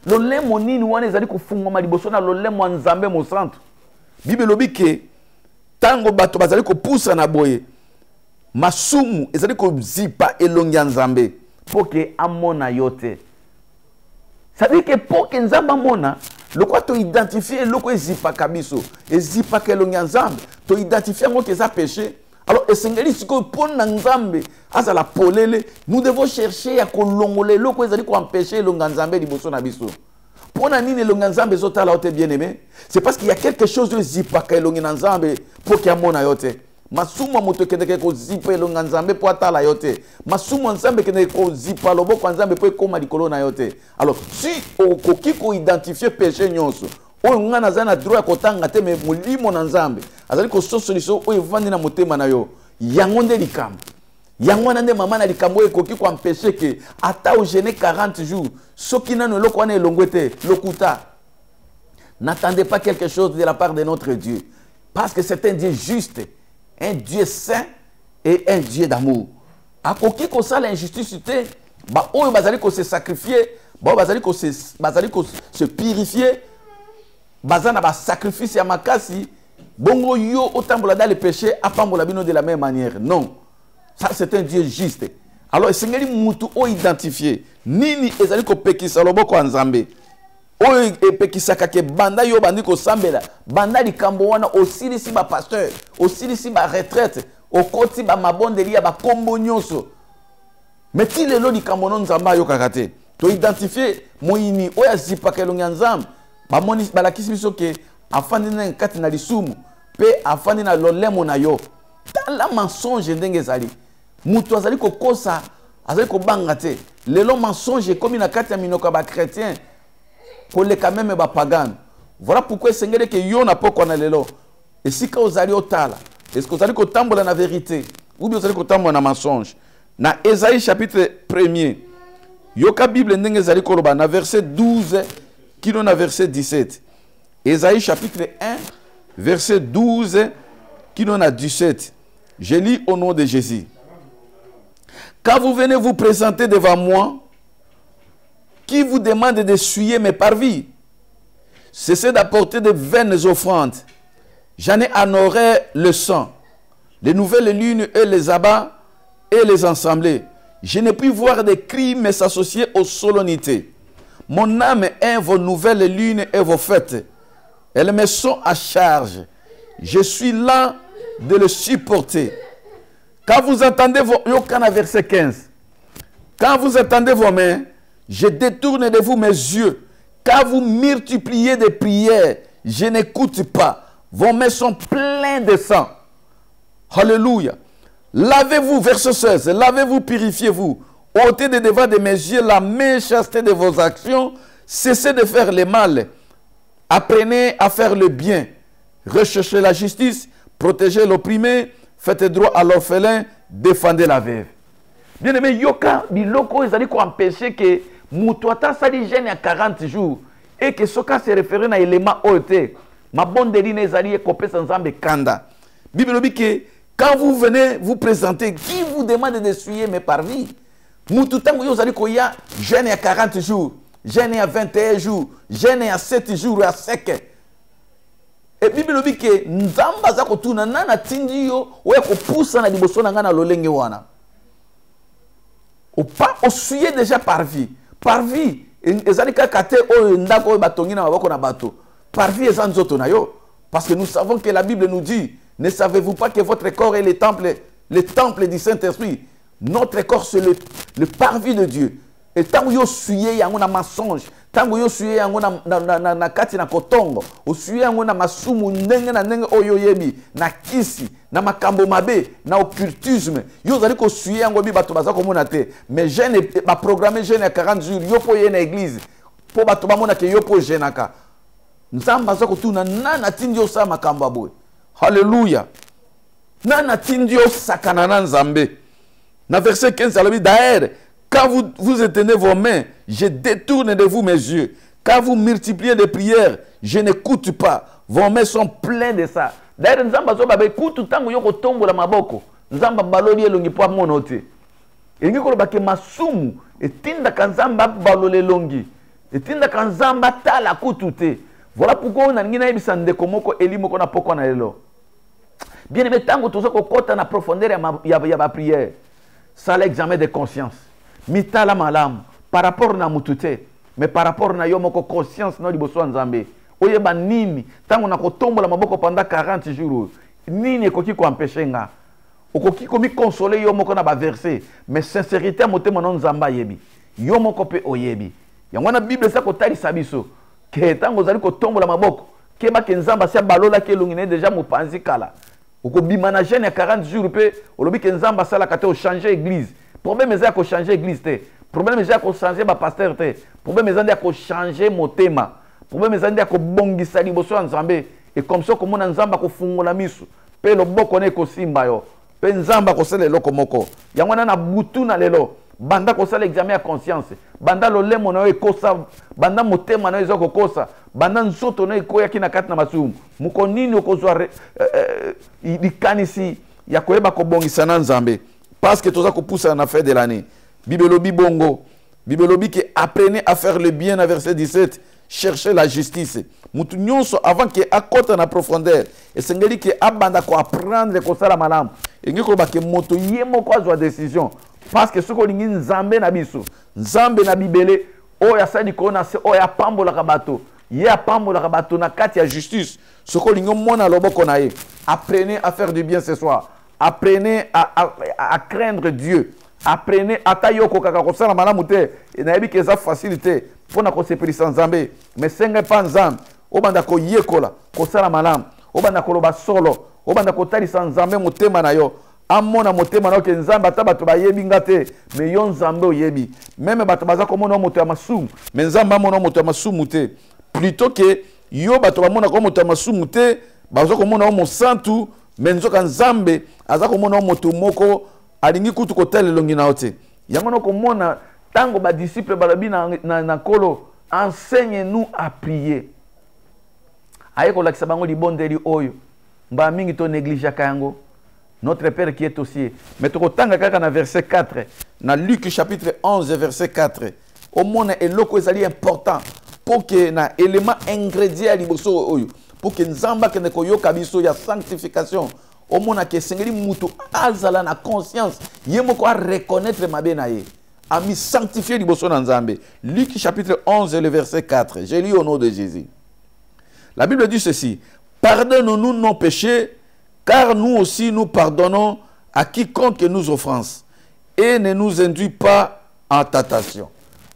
Lolemo nini wana ezali kofungwa liboso na lolemo nzambe mo centre. Bible lobi ke tango bato bazali kopusa na boye. Masumu ezali kozipa elongi nzambe poke amona yote. Ça veut dire que pour que nzamba mona, le quoi tu identifier le quoi zipa kabiso, et zipa kelongi nzambe, tu identifier ngo que ça péché. Alors esengeli siko pour nzambe, asa la polele, nous devons chercher à kolongole le quoi ezali ko empêcher le nzambe liboso na biso. Pour na nini le nzambe zota la ote bien aimé, c'est parce qu'il y a quelque chose de zipa kelongi nzambe pour que amona yote. Masumu moto kendeke ko zipa elongi nzambe po atala yote. Masumu nzambe kendeke ko zipa loboko nzambe po ekoma likolo na yote. Alors si okoki ko identifier péché nyonso, o ngana zana droit kotanga te me mulimo na nzambe, azali ko solution o evandi na motema na yo. Yango nde likambo. Yango nde mama na likambo ekoki ko empêcher que ata o jeûner 40 jours, soki nano loko wana elongwete, lokuta. N'attendez pas quelque chose de la part de notre Dieu, parce que c'est un Dieu juste. Un Dieu saint et un Dieu d'amour. A koki ko sala injustice te, ba oyo bazali ko se sacrifier, ba bazali ko se purifier, bazana ba sacrifice ya makasi, bongo yo otambola dans le péché, apambola bino de la même manière. Non. Ça c'est un Dieu juste. Alors esengeli mutu o identifier nini ezali ko pekisa loboko nzambe. Oyo epekisaka ke banda yo bandi ko sambela banda likambo wana osilisi ba pasteur osilisi ba retraite okoti ba mabondeli ya ba kombo nyonso meti lelo likambo no nzamba yo kakate to identifier moyini oya zipa kelongi nzamba ba moni balakisi biso ke afandi na kati na lisumu pe afandi na lolemo na yo dans la mensonge ndenge zali mutu azali kokosa azali ko banga te lelo mensonge comme na kati ya minoka ba chrétien pour les quand même pagan. Voilà pourquoi c'est que yo na poko na lelo. Et si ka ozali otala, est-ce que ozali ko tambola na vérité ou bien ozali ko tambola na mensonge? Na Ésaïe chapitre 1er. Yoka Bible ndenge ezali ko loba na verset 12 kino na verset 17. Ésaïe chapitre 1 verset 12 kino na 17. Je lis au nom de Jésus. Quand vous venez vous présenter devant moi, qui vous demande d'essuyer mes parvis, cessez d'apporter de vaines offrandes. J'en ai honoré le sang, les nouvelles lunes et les abats et les ensemblés. Je n'ai pu voir des crimes s'associer aux solennités. Mon âme aime vos nouvelles lunes et vos fêtes. Elles me sont à charge. Je suis là de le supporter. Quand vous entendez vos... Yokana verset 15. Quand vous entendez vos mains, je détourne de vous mes yeux. Quand vous multipliez des prières, je n'écoute pas. Vos mains sont pleines de sang. Alléluia. Lavez-vous, verset 16. Lavez-vous, purifiez-vous. Ôtez de devant de mes yeux la méchanceté de vos actions. Cessez de faire le mal. Apprenez à faire le bien. Recherchez la justice. Protégez l'opprimé. Faites droit à l'orphelin. Défendez la veuve. Bien aimé, yoka, biloko, ils allaient empêcher que Moutouata sali jeûne à 40 jours et que ce cas se réfère à l'élément OT. Ma bonne déline est allée couper sans zambe kanda. Bible dit que quand vous venez vous présenter, qui vous demande d'essuyer mes parvis? Moutouta, vous allez koya jeûne à 40 jours, jeûne à 21 jours, jeûne à 7 jours à sec. Et Bible dit que nzamba za kotuna nana tindi yo oya kopusa na liboso na nga na lolenge wana. O suye déjà par vie. Par vie. Ezali kate o ndako batongi na maboko na bato. Par vie eza nzoto na yo. Parce que nous savons que la Bible nous dit, ne savez-vous pas que votre corps est le temple du Saint-Esprit. Notre corps c'est le parvis de Dieu. Et tant que vous suivez yango na mensonge, tant que vous suivez yango na kati na kotongo, vous suivez yango na masumu ndenge na ndenge oyo yebi, na kisi, na makambo mabe, na occultisme. Yo zali ko suivre yango bi bato baza komona te. Mais jeune ba programmer jeune à 40 jours, yo po ye na église. Po bato ba mona ke yo po jenaka. Nzamba za kotuna nana tindio sa makambo aboy. Alléluia. Nana tindio sakana na nzambe. Na verset 15 ça le dit d'ailleurs. Quand vous éteignez vos mains, je détourne de vous mes yeux. Quand vous multipliez des prières, je n'écoute pas. Vos mains sont pleines de ça. D'ailleurs, nzamba zo babe kutu tango yoko tombo la maboko. Nzamba baloli elongi po monote. Engi ko ba ke masumu etinda kanzamba balole longi. Etinda kanzamba tala kutu te. Voilà pourquoi on a ngina yebisa ndeko moko elimo ko na poko na lelo. Bien aimé tango tozo ko kota na profondeur ya ba prière. Ça l'examen de conscience. Mitala malam par rapport na mutute mais par rapport na yo moko conscience na liboso nzambe oyeba nini tango na kotombola maboko pendant 40 jours nini ekoki ko empêcher nga okoki ko mi consoler yo moko na ba verset mais sincérité motema na nzamba yebi yo moko pe oyebi yango na Bible sa ko talisa biso ke tango zali kotombola maboko ke ba ke nzamba sia balola ke lungine déjà mopanzi kala okobima na jeune ya 40 jours pe olobi ke nzamba sala kate o changer église. Problème est qu'on changer l'église. Problème est qu'on changer ma pasteur. Problème est qu'on changer mon thème. Problème est qu'on bongisa liboso nzambe et comme ça comme on nzamba ko fungola misu. Pe lo boko ne ko simba yo. Pe nzamba ko sele loko moko. Yango na butu na lelo. Banda ko sala examen à conscience. Banda lo lemo na ekosa. Banda motema na ezoko kosa. Banda nsoto na ekoya kina kati na masumu. Muko nini okozwa likanisi ya koyeba ko bongisa na nzambe. Parce que tout ça qu'on pousse en affaire de l'année. Bible lobi bongo. Bible lobi que apprenez à faire le bien à verset 17. Cherchez la justice. Mutu nyonso avant que akote na profondeur. Et c'est ngeli que abanda ko apprendre ko sala malam. Et ngiko ba que moto yemo ko azwa décision. Parce que ce ko lingi nzambe na biso. Nzambe na bibele o ya sadi ko na se o ya pambola ka bato. Ye a pambola ka bato na kati ya justice. Ce ko lingi mona loboko na ye. Apprenez à faire du bien ce soir. Apprenez à craindre Dieu. Apprenez à tailloko kaka kosala malamu te. Et na yebi ke za facilité pour na ko sepelisa nzambe. Mais senga pa nzambe. Obanda ko yekola kosala malamu. Obanda ko loba solo. Obanda ko talisa nzambe motema na yo. Amona motema na yo ke nzambe ata bato ba yebi ngate. Mais yo nzambe oyebi. Même bato baza ko mona moto ya masumu. Mais nzambe amona moto ya masumu te. Plutôt que yo bato ba mona ko moto ya masumu te. Bazo ko mona mo santu. Menzoka nzambe azako mona moto moko alingi kutu kotel longi na ote yango noko mona tango ba disciple balabi na kolo enseigne-nous à prier ayeko lakisa bango libondeli oyo mba mingi to néglige kango notre Père qui est au ciel mais to kotanga kaka na verset 4 na Luc chapitre 11 verset 4 au mona eloko ezali important pour que na élément ingrédient liboso oyo pour que nzamba kende koyoka biso ya sanctification au mona ke sengeli mutu azala na conscience yemoko a reconnaître mabe na ye a mi sanctifier liboso na nzambe. Luc chapitre 11 le verset 4. J'ai lu au nom de Jésus. La Bible dit ceci: pardonne-nous nos péchés car nous aussi nous pardonnons à quiconque nous offense et ne nous induis pas en tentation.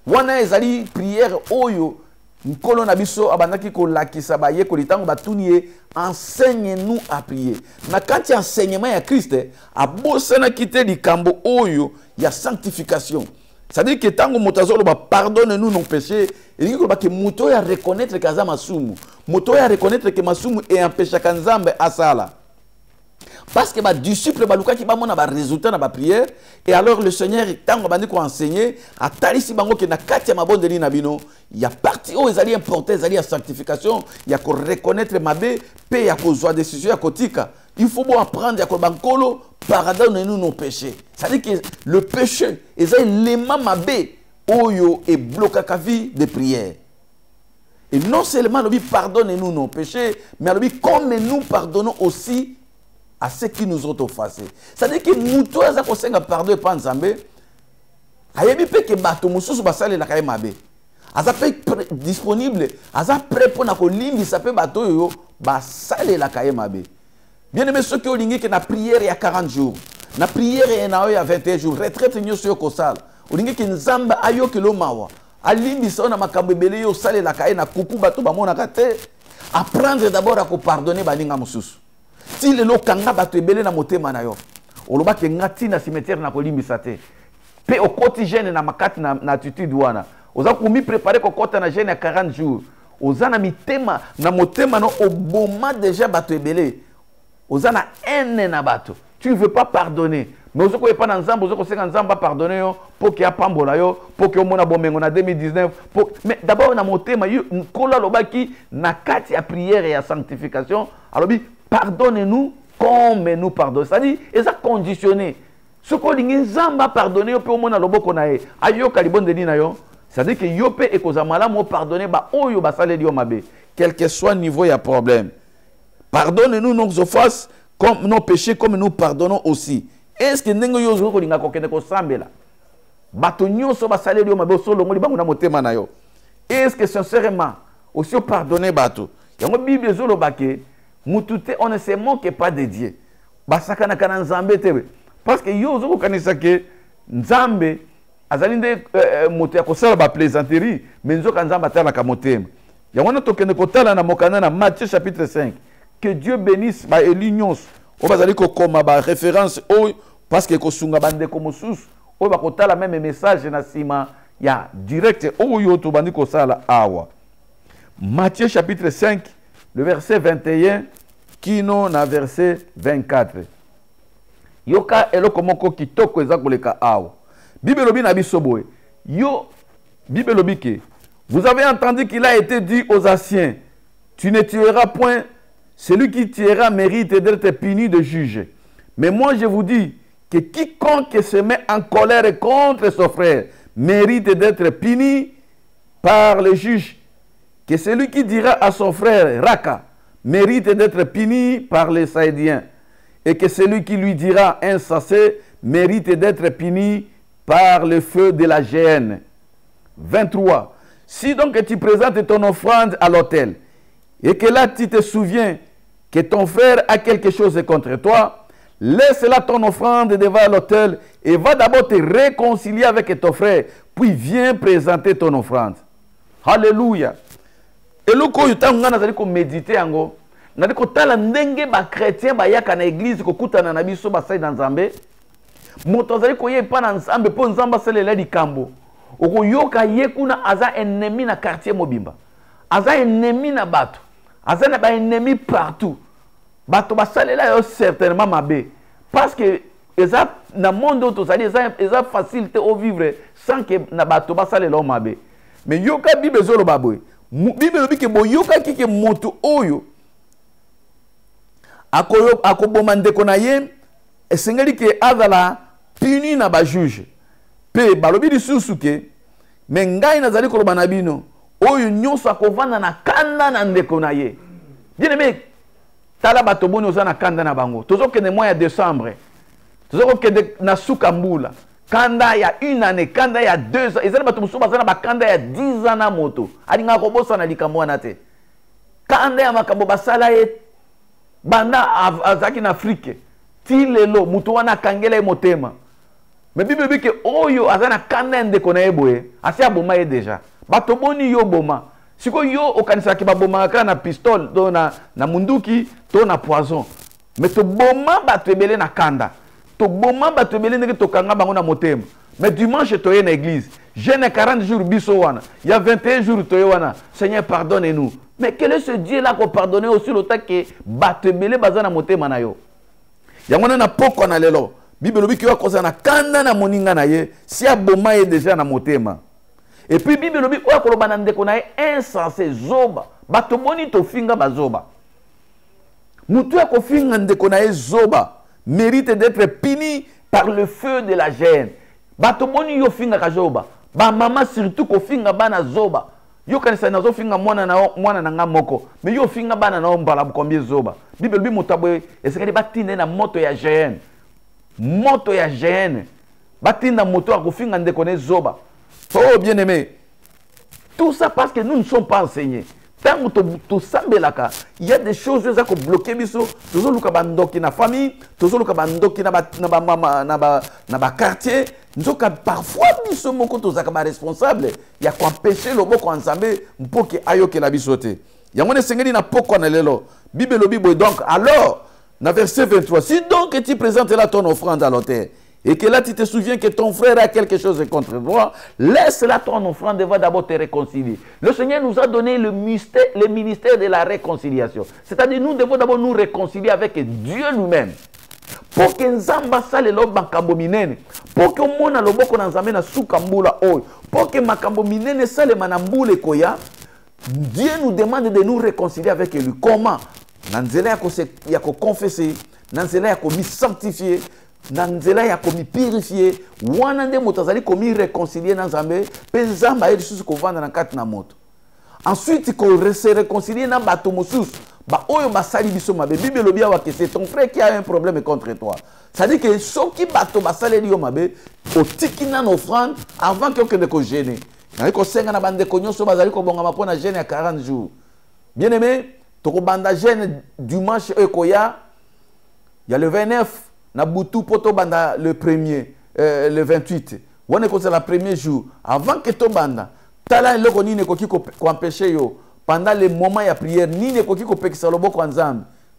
Wana ezali prière oyo nkolo na biso abandaki ko lakisa ba ye ko litango batuni enseigne-nous à prier. Na kanti enseignement ya Christ abosana kite likambo oyo ya sanctification. C'est-à-dire que tango motazolo ba pardonne-nous nos péchés, et ko ba ke moto ya reconnaître que za masumu. Moto ya reconnaître que masumu et empêcher kanzambe asala. Parce que les disciples qui ont un résultat dans la prière, et alors le Seigneur, tant qu'on a enseigné, à Talisi Bango qui n'a qu'à il y a partie où ils allaient importer, ils allaient à sanctification, il y a qu'on reconnaître ma bé, il y a qu'on soit décision à Kotika. Il faut bon apprendre à Kobankolo, pardonne-nous nos péchés. C'est-à-dire que le péché, ils allaient les mamabé, oyo et bloqué la vie de prière. Et non seulement nous pardonne-nous nos péchés, mais comme nous pardonnons aussi à ceux qui nous ont offensés. C'est-à-dire que nous tous les pardon pas Nzambe. Ayebi pe ke bato mususu basale la kayemabe. Aza pe disponible, aza prêt pour na ko limbisa pe bato yo basale la kayemabe. Bien aimé ceux qui ont lingi que na prière il y a 40 jours. Na prière il y a 21 jours. Retraite nyoso yo kosala. Olingi ke Nzamba ayo ke lo mawa. Alimbisa na makambo ebele yo sale la kaye na kuku bato bamona kate. Apprendre d'abord à ko pardonner baninga mususu. Ti le lo kanga bato ebele na motema na yo. Oloba ke ngati na cimetière na ko limbisa te. Pe au quotidien na makati na attitude wana. Oza kumi préparer ko kota na jeune ya 40 jours. Oza na mitema na motema no oboma déjà bato ebele. Oza na ene na bato. Tu ne veux pas pardonner. Mais ozo ko epa na Nzambe, ozo ko senga Nzamba pardonner yo pour que apambola yo, pour que omona bomengo na 2019. Mais d'abord na motema yo kola lobaki na kati ya prière et ya sanctification. Alors pardonnez-nous comme nous pardonnons. C'est-à-dire eza conditionné. Ce qu'on dit Nzamba pardonner yo pe omona loboko na ye. Ayo kalibonde ni na yo. C'est-à-dire que yo pe ekozamala mo pardonner ba oyo basale yo mabe. Quel que soit le niveau, il y a problème. Pardonnez-nous nos offenses comme nos péchés comme nous pardonnons aussi. Est-ce que nengo yo zo ko linga ko kende ko sambela? Bato nyonso basale yo mabe so longo libango na motema na yo. Est-ce que sincèrement aussi pardonner bato? Yango Bible zo lo bake mutute on ne se moque pas de Dieu. Basaka na kana Nzambe tewe. Parce que yo zo ko kanisa ke Nzambe azali nde moto ya kosala ba plaisanterie mais nzoka Nzambe atala ka motema. Yango na tokende kotala na mokana na Matthieu chapitre 5. Que Dieu bénisse ba elignons. O bazali ko koma ba référence o parce que ko sunga bande ko mosusu o ba kotala même message na sima ya direct o yo to bandi ko sala awa. Matthieu chapitre 5 le verset 21 kino na verset 24. Yoka eloko moko kitoko eza koleka awa. Bible lobi na biso boye. Yo Bible lobi ke vous avez entendu qu'il a été dit aux anciens, tu ne tueras point. Celui qui tuera mérite d'être puni de juge. Mais moi, je vous dis que quiconque se met en colère contre son frère mérite d'être puni par le juge. Que celui qui dira à son frère Raka mérite d'être puni par les Saïdiens. Et que celui qui lui dira insensé mérite d'être puni par le feu de la géhenne. 23. Si donc tu présentes ton offrande à l'autel, et que là tu te souviens que ton frère a quelque chose contre toi, laisse là ton offrande devant l'autel et va d'abord te réconcilier avec ton frère, puis viens présenter ton offrande. Alléluia. Et le coup où tu as médité, na ko tala ndenge ba chrétien ba yaka na église ko kutana na biso ba sai na Nzambe moto azali ko ye pa na Nzambe po Nzamba selela likambo oko yoka ye kuna aza ennemi na quartier mobimba aza ennemi na bato aza na ba ennemi partout bato basalela yo certainement mabe parce que eza na monde to sali eza facilité au vivre sans que na bato basalela mabe mais yoka Bible zolo baboy Bible lobi ke bo yoka kike moto oyo akoboma ndeko na ye esengeli ke azala puni na ba juge pe balobi lisusu ke me ngai nazali koloba na bino oyo nyonso akovanda na kanda na ndeko na ye bien aimé tala bato boni oza na kanda na bango tozokende mois ya décembre tozokende na suka mbula kanda ya une année kanda ya 2 ans ezali bato mosusu baza na bakanda ya 10 ans na moto alinga kobosana likambo wana te kanda ya makambo basala ye banda azaki na Afrique ti lelo mutu wana kangela motema mais Bible dit que oyo azana kanda ndeko na eboye asi aboma ye déjà bato boni yo boma siko yo okanisa ki baboma ka na pistole to na munduki to na poison mais to boma bato ebele na kanda to boma bato ebele ndenge to kanga bango na motema mais dimanche to ye na église jeûne 40 jours biso wana il y a 21 jours to ye wana Seigneur pardonne-nous. Mais quel est ce Dieu-là qu'on pardonne aussi le temps que batebele bazana motema na yo. Yangona na poko na lelo. Bible lobi ki wa koza na kanda na moninga na ye, si aboma ye déjà na motema. Et puis Bible lobi oya koloba na ndeko na ye insensé zoba. Bato boni to finga bazoba. Mutu ya kofinga ndeko na ye zoba mérite d'être puni par le feu de la géhenne. Bato boni yo finga ka zoba. Ba mama surtout ko finga bana zoba. Yo kanisa nazo finga mwana na nga moko. Mais yo finga bana na mbala combien zoba. Bible bi motabwe esekali batinde na moto ya GN. Moto ya GN. Batinda moto a kofinga ndeko ne zoba. Oh bien aimé. Tout ça parce que nous ne sommes pas enseignés. Tant que il y a des choses qui ont bloqué biso, toujours le kabandoki na famille, toujours le kabandoki na ba quartier, nous parfois biso moko tozaka responsable, il y a quoi empêcher le boko ensemble pour que ayoke la bisote. Il y a mon sengeli na poko na lelo. Bible lo bibo donc alors na verset 23, si donc tu présentes là ton offrande à l'autel et que là tu te souviens que ton frère a quelque chose contre toi, laisse-la ton offrande et va d'abord te réconcilier. Le Seigneur nous a donné le ministère de la réconciliation. C'est-à-dire nous devons d'abord nous réconcilier avec Dieu lui-même. Pour que Nzamba sale lo makambo minene, pour que mona loboko na Nzambe na sukambula oy, pour que makambo minene sale manambule koya, Dieu nous demande de nous réconcilier avec lui. Comment? Nanzela ya ko confesser, nanzela ya ko mi sanctifier, nanzela ya ko mi purifier, wana nde motazali ko mi réconcilier na Nzambe, pe Nzamba ye lisusu ko vanda na kati na moto. Ensuite ko se réconcilier na bato mosusu. Ba oyo basali biso mabe Bible lobi awa que c'est ton frère qui a un problème contre toi. Ça dit que ceux qui bato basali yo mabe otiki na offrande avant que de ko gêner. Na ko senga na bande ko nyoso bazali ko bonga mapona gêner à 40 jours. Bien aimé, to ko banda gêner dimanche ekoya, il y a le 29 na butu poto banda le 1er le 28. Wone ko c'est le premier jour avant que to banda tala loko nini ko ki ko empêcher yo. Pendant les moments de prière,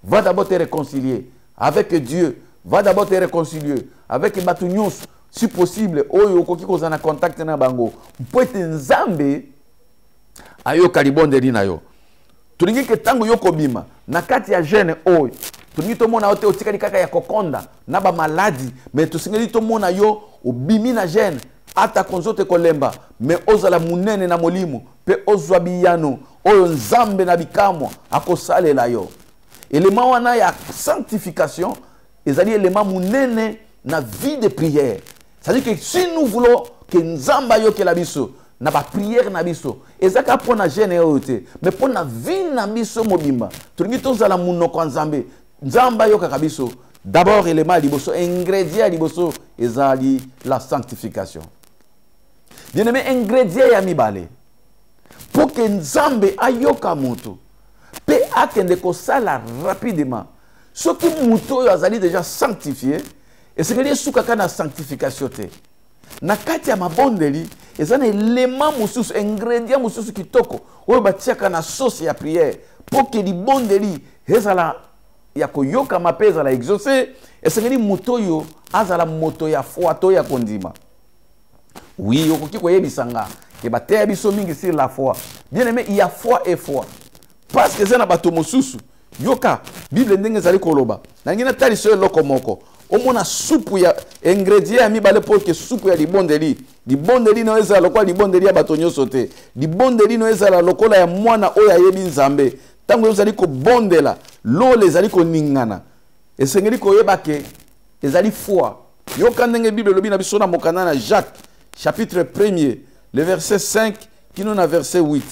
va d'abord te réconcilier avec Dieu. Va d'abord te réconcilier avec Batunios, si possible. Oyo koki kozana contact na bango. Mpoete Nzambe ayo kalibonde lina yo. Tulingi ke tango yo kobima na kati ya jeune oyo. Tulingi to mona ote otikali kaka ya kokonda na ba maladi, mais tusingeli to mona yo obimi na jeune ata konzote kolemba, mais ozala munene na molimo pe ozwa biyano oyo Nzambe na bikamwa akosalela yo. Élément wana ya sanctification ezali élément munene na vie de prière. C'est-à-dire que si nous voulons que Nzamba yo ke la biso na ba prière na biso ezaka pona gene oyote, mais pona vie na biso mobimba tulingi tozala munoko Nzambe Nzamba yo kaka biso. D'abord élément liboso, ingrédient liboso ezali la sanctification. Bien-aimé, ingrédient ya mibale pour que Nzambe ayoka moto pe akende ko sala rapidement. Ce qui moto yo azali déjà sanctifié et ce que les soukaka na sanctification te. Na kati ya mabondeli ezana élément mususu ingrédient mususu kitoko oyo batiaka na sauce ya prière pour que li bondeli ezala ya koyoka mapeza la exaucer et ce que li moto yo azala moto ya foi to ya kondima. Oui, okoki koyebisanga ke bateya biso mingi sur la foi. Bien aimé, il y a foi et foi. Parce que c'est na bato mosusu. Yoka, Bible ndenge zali koloba. Na ngina tali so loko moko. Omona soupu ya ingrédient ya mibale pour que soupu ya libondeli. Libondeli no ezala lokola libondeli ya bato nyoso te. Libondeli no ezala lokola ya mwana oyo ayebi Nzambe. Tango ezali ko bondela, lo ezali ko ningana. Esengeli koyeba ke ezali foi. Yoka ndenge Bible lobi na biso na mokana na Jacques chapitre 1er, le verset 5 qui nous a verset 8.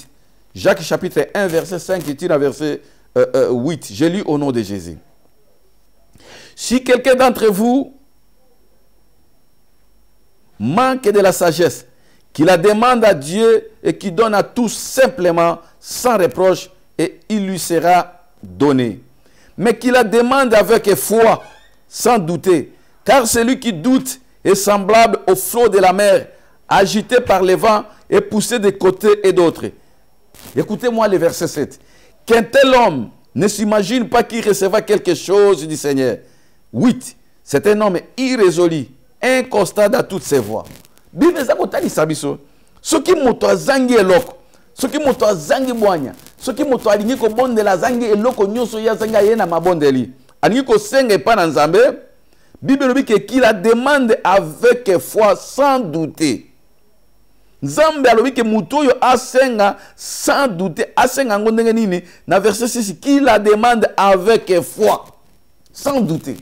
Jacques chapitre 1 verset 5 qui tire à verset 8. Je lis au nom de Jésus. Si quelqu'un d'entre vous manque de la sagesse, qu'il la demande à Dieu et qui donne à tous simplement, sans reproche, et il lui sera donné. Mais qu'il la demande avec foi, sans douter, car celui qui doute est semblable au flot de la mer, agité par les vents et poussé de côté et d'autres. Écoutez-moi le verset 7. Qu'un tel homme ne s'imagine pas qu'il recevra quelque chose du Seigneur. 8. C'est un homme irrésolu, inconstant dans toutes ses voies. Bible ezakotali sabiso. Soki moto azangi eloko, soki moto azangi bwanya, soki moto alingi ko bondela zangi eloko nyoso ya zanga yena mabondeli. Alingi ko senga pa na Nzambe. Bible dit qu'il la demande avec foi sans douter. Nzambe alobi ke muto yo asenga sans douter, asenga ngondenge nini na verset 6 qu'il la demande avec foi sans douter.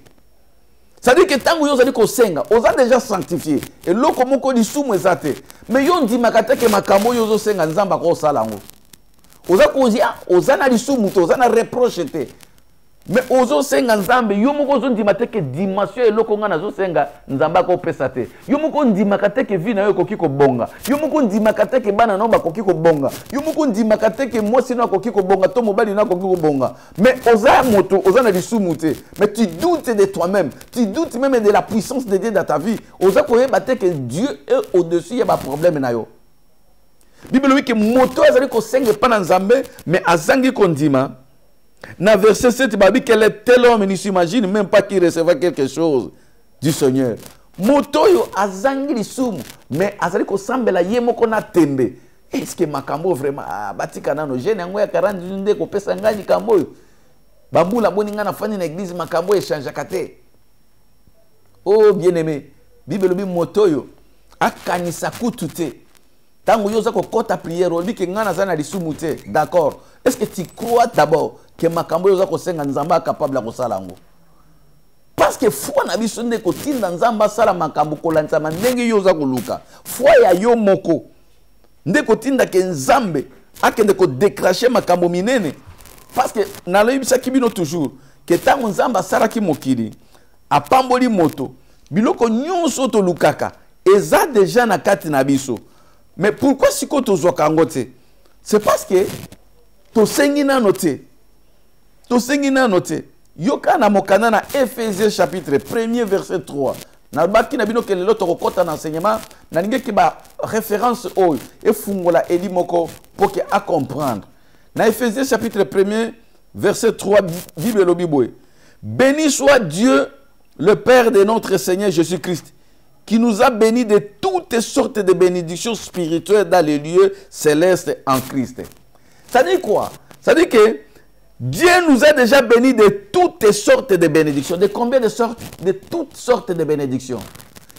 Ça dit que tant que vous avez kosenga, vous avez déjà sanctifié. Et l'eau comme on dit sous mes athées. Mais yon dit makate que makambo vous senga nzamba ko salango. Vous avez kozia, vous avez sous muto, vous avez reproché. Mais ozo senga nzambe yo moko zo ndima te ke dimension eloko nga nazo senga nzamba ko pesa te yo moko ndima kate ke vi na yo koki ko bonga yo moko ndima kate ke bana no ba koki ko bonga yo moko ndima kate ke mosi no koki ko bonga to mobali na koki ko bonga mais oza moto oza na lisumu te mais tu doutes de toi-même tu doutes même de la puissance de Dieu dans ta vie oza ko yeba te que Dieu est au-dessus ya ba problème na yo Bible wi ke moto azali ko senga pa na nzambe mais azangi ko ndima. Dans verset 7, il dit quel est tel homme, il ne s'imagine même pas qu'il recevra quelque chose du Seigneur. Motoyo azangi lisumu, mais azali ko sambela yemo ko na tembe. Est-ce que makambo vraiment batika nano jeune yango ya 40 nde ko pesa ngani kambo yo. Bambula boni ngana fani na église makambo échange kate. Oh bien-aimé, Bible bi motoyo akanisa kutute. Tango yo za ko kota prière, obi ke ngana zana lisumu te. D'accord. Est-ce que tu crois d'abord que makambo yoza ko senga nzamba capable ko sala ngo? Parce que foi na biso nde ko tinda nzamba sala makambo ko lanzama ndenge yoza ko luka. Foi ya yo moko nde ko tinda ke nzambe akende ko décracher makambo minene. Parce que na loyibisa kibino toujours que tango nzamba sala ki mokili apamboli moto biloko nyonso to lukaka eza déjà na kati na biso. Mais pourquoi siko to zoka ngote? C'est parce que to sengina noté. To sengina noté. Yoka na mokana na Ephésiens chapitre 1er verset 3. Na baki na bino ke lelo to kokota na enseignement na ninge ki ba référence oy e fungola eli moko pour que a comprendre. Na Ephésiens chapitre 1er verset 3 Bible lobi boy. Béni soit Dieu le Père de notre Seigneur Jésus-Christ qui nous a bénis de toutes sortes de bénédictions spirituelles dans les lieux célestes en Christ. Ça dit quoi? Ça dit que Dieu nous a déjà bénis de toutes sortes de bénédictions. De combien de sortes? De toutes sortes de bénédictions.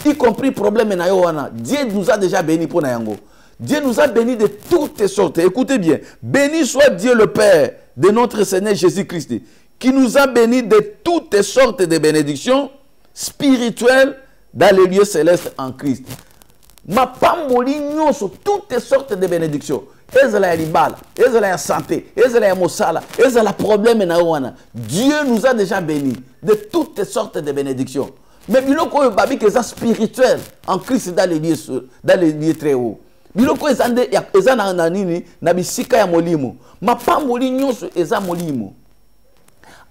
Y compris problème na yowana. Dieu nous a déjà bénis pour Nayango. Dieu nous a bénis de toutes sortes. Écoutez bien. Béni soit Dieu le Père de notre Seigneur Jésus-Christ, qui nous a bénis de toutes sortes de bénédictions spirituelles dans les lieux célestes en Christ. Ma pamboli nyonso toutes sortes de bénédictions. Ezala ya libala, ezala ya santé, ezala ya mosala, ezala problème na wana. Dieu nous a déjà bénis de toutes sortes de bénédictions. Mais biloko babi que ça spirituel en Christ dans les lieux très hauts. Biloko ezande ezana na nini na bisika ya molimo. Ma pamboli nyonso eza molimo.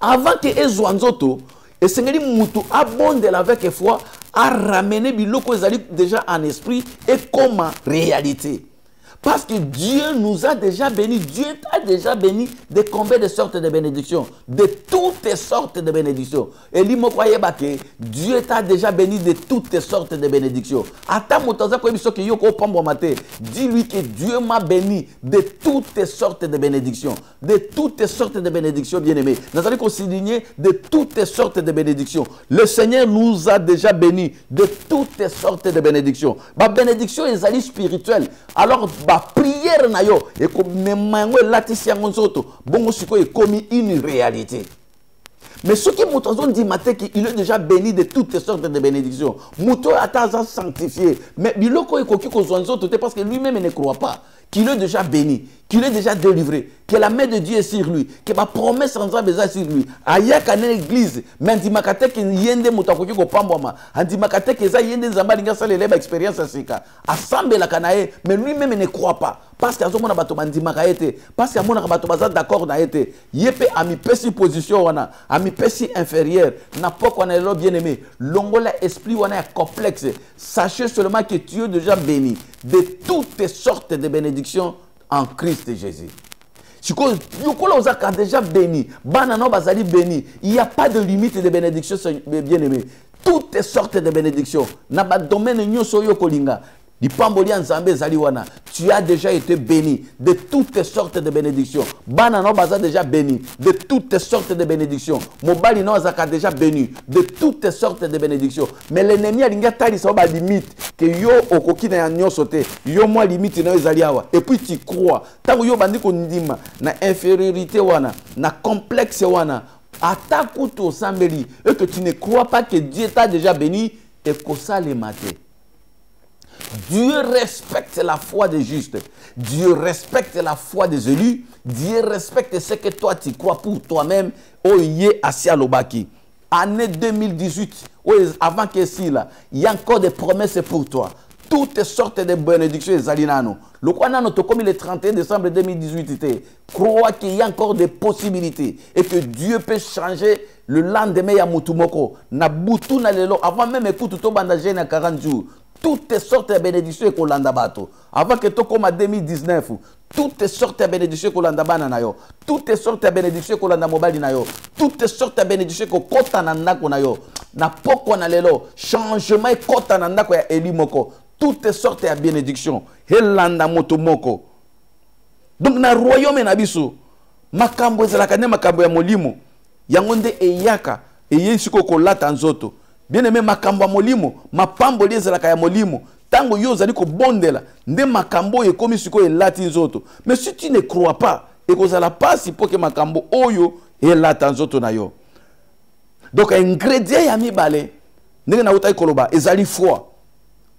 Avant que ezwanzoto esengeli mutu abondela avec foi à ramener biloko ezali déjà en esprit et comme réalité. Parce que Dieu nous a déjà bénis. Dieu t'a déjà béni de combien de sortes de bénédictions? De toutes sortes de bénédictions. Et lui, que Dieu t'a déjà béni de toutes sortes de bénédictions. Dis-lui que Dieu m'a béni de toutes sortes de bénédictions. De toutes sortes de bénédictions, bien-aimés. Nous allons souligner de toutes sortes de bénédictions. Le Seigneur nous a déjà bénis de toutes sortes de bénédictions. Ma bénédiction est spirituelle. Alors, prière na yo et comme memango latisia ngonzoto bongo siko e commis une réalité. Mais ce qui Moutazon dit matin qu'il est déjà béni de toutes sortes de bénédictions. Mouto a sanctifié. Mais biloko e koki ko zonzoto parce que lui-même ne croit pas qu'il est déjà béni, qu'il est déjà délivré, que la main de Dieu est sur lui, que ma promesse en est sur lui. Aya kana l'église, mais antimakate ki yende mutakoki ko pamboma, antimakate ki za yende zamba linga sale leba expérience asika. Assemble la kanae, mais lui-même ne croit pas. Parce que azomona bato bandimaka ete, parce que amona bato baza d'accord na ete. Yepe ami pesi position wana, ami pesi inférieur, na poko na lo bien-aimé. Longola esprit wana est complexe. Sachez seulement que tu es déjà béni de toutes sortes de bénédictions en Christ Jésus. Si vous êtes déjà béni, béni, il n'y a pas de limite de bénédictions, bien-aimés. Toutes sortes de bénédictions. Dans le domaine de kolinga. Tu as déjà été béni de toutes sortes de bénédictions. Banano baza déjà béni de toutes sortes de bénédictions. Mobali no azaka déjà béni de toutes sortes de bénédictions. Mais l'ennemi a linga tali sa ba limite que yo okoki na nyonso te. Yo moi limite na ezali awa. Et puis tu crois. Tango yo bandi ko ndima na infériorité wana, na complexe wana. ata kutu osambeli et que tu ne crois pas que Dieu t'a déjà béni et que ça les maté. Dieu respecte la foi des justes. Dieu respecte la foi des élus. Dieu respecte ce que toi tu crois pour toi-même. Oye Asia Lobaki. Année 2018, avant que si là, il y a encore des promesses pour toi. Toutes sortes de bénédictions et zalinano. Le quoi nano to comme le 31 décembre 2018 crois qu'il y a encore des possibilités et que Dieu peut changer le lendemain ya mutumoko na butu na lelo avant même écoute to banda jeune à 40 jours. Toutes sortes de bénédictions et kolanda bato. Avant que to comme 2019, toutes sortes de bénédictions kolanda bana na yo. Toutes sortes de bénédictions kolanda mobile na yo. Toutes sortes de bénédictions ko kota na ndako na yo. Na poko na lelo changement et kota na ndako ya elimoko. Toutes sortes de bénédictions. Helanda motomoko. Donc na royaume na biso makambo ezalaka ne makambo ya molimo. Yango nde eyaka eyesiko kolata nzoto. Bien aimé makambo ya molimo, mapambo ezalaka ya molimo. Tango yo zali ko bondela, nde makambo ekomi siko elati nzoto. Mais si tu ne crois pas, ekozala pasi pour que makambo oyo elata nzoto na yo. Donc ingrédient ya mibale ndenge na utai koloba ezali foi.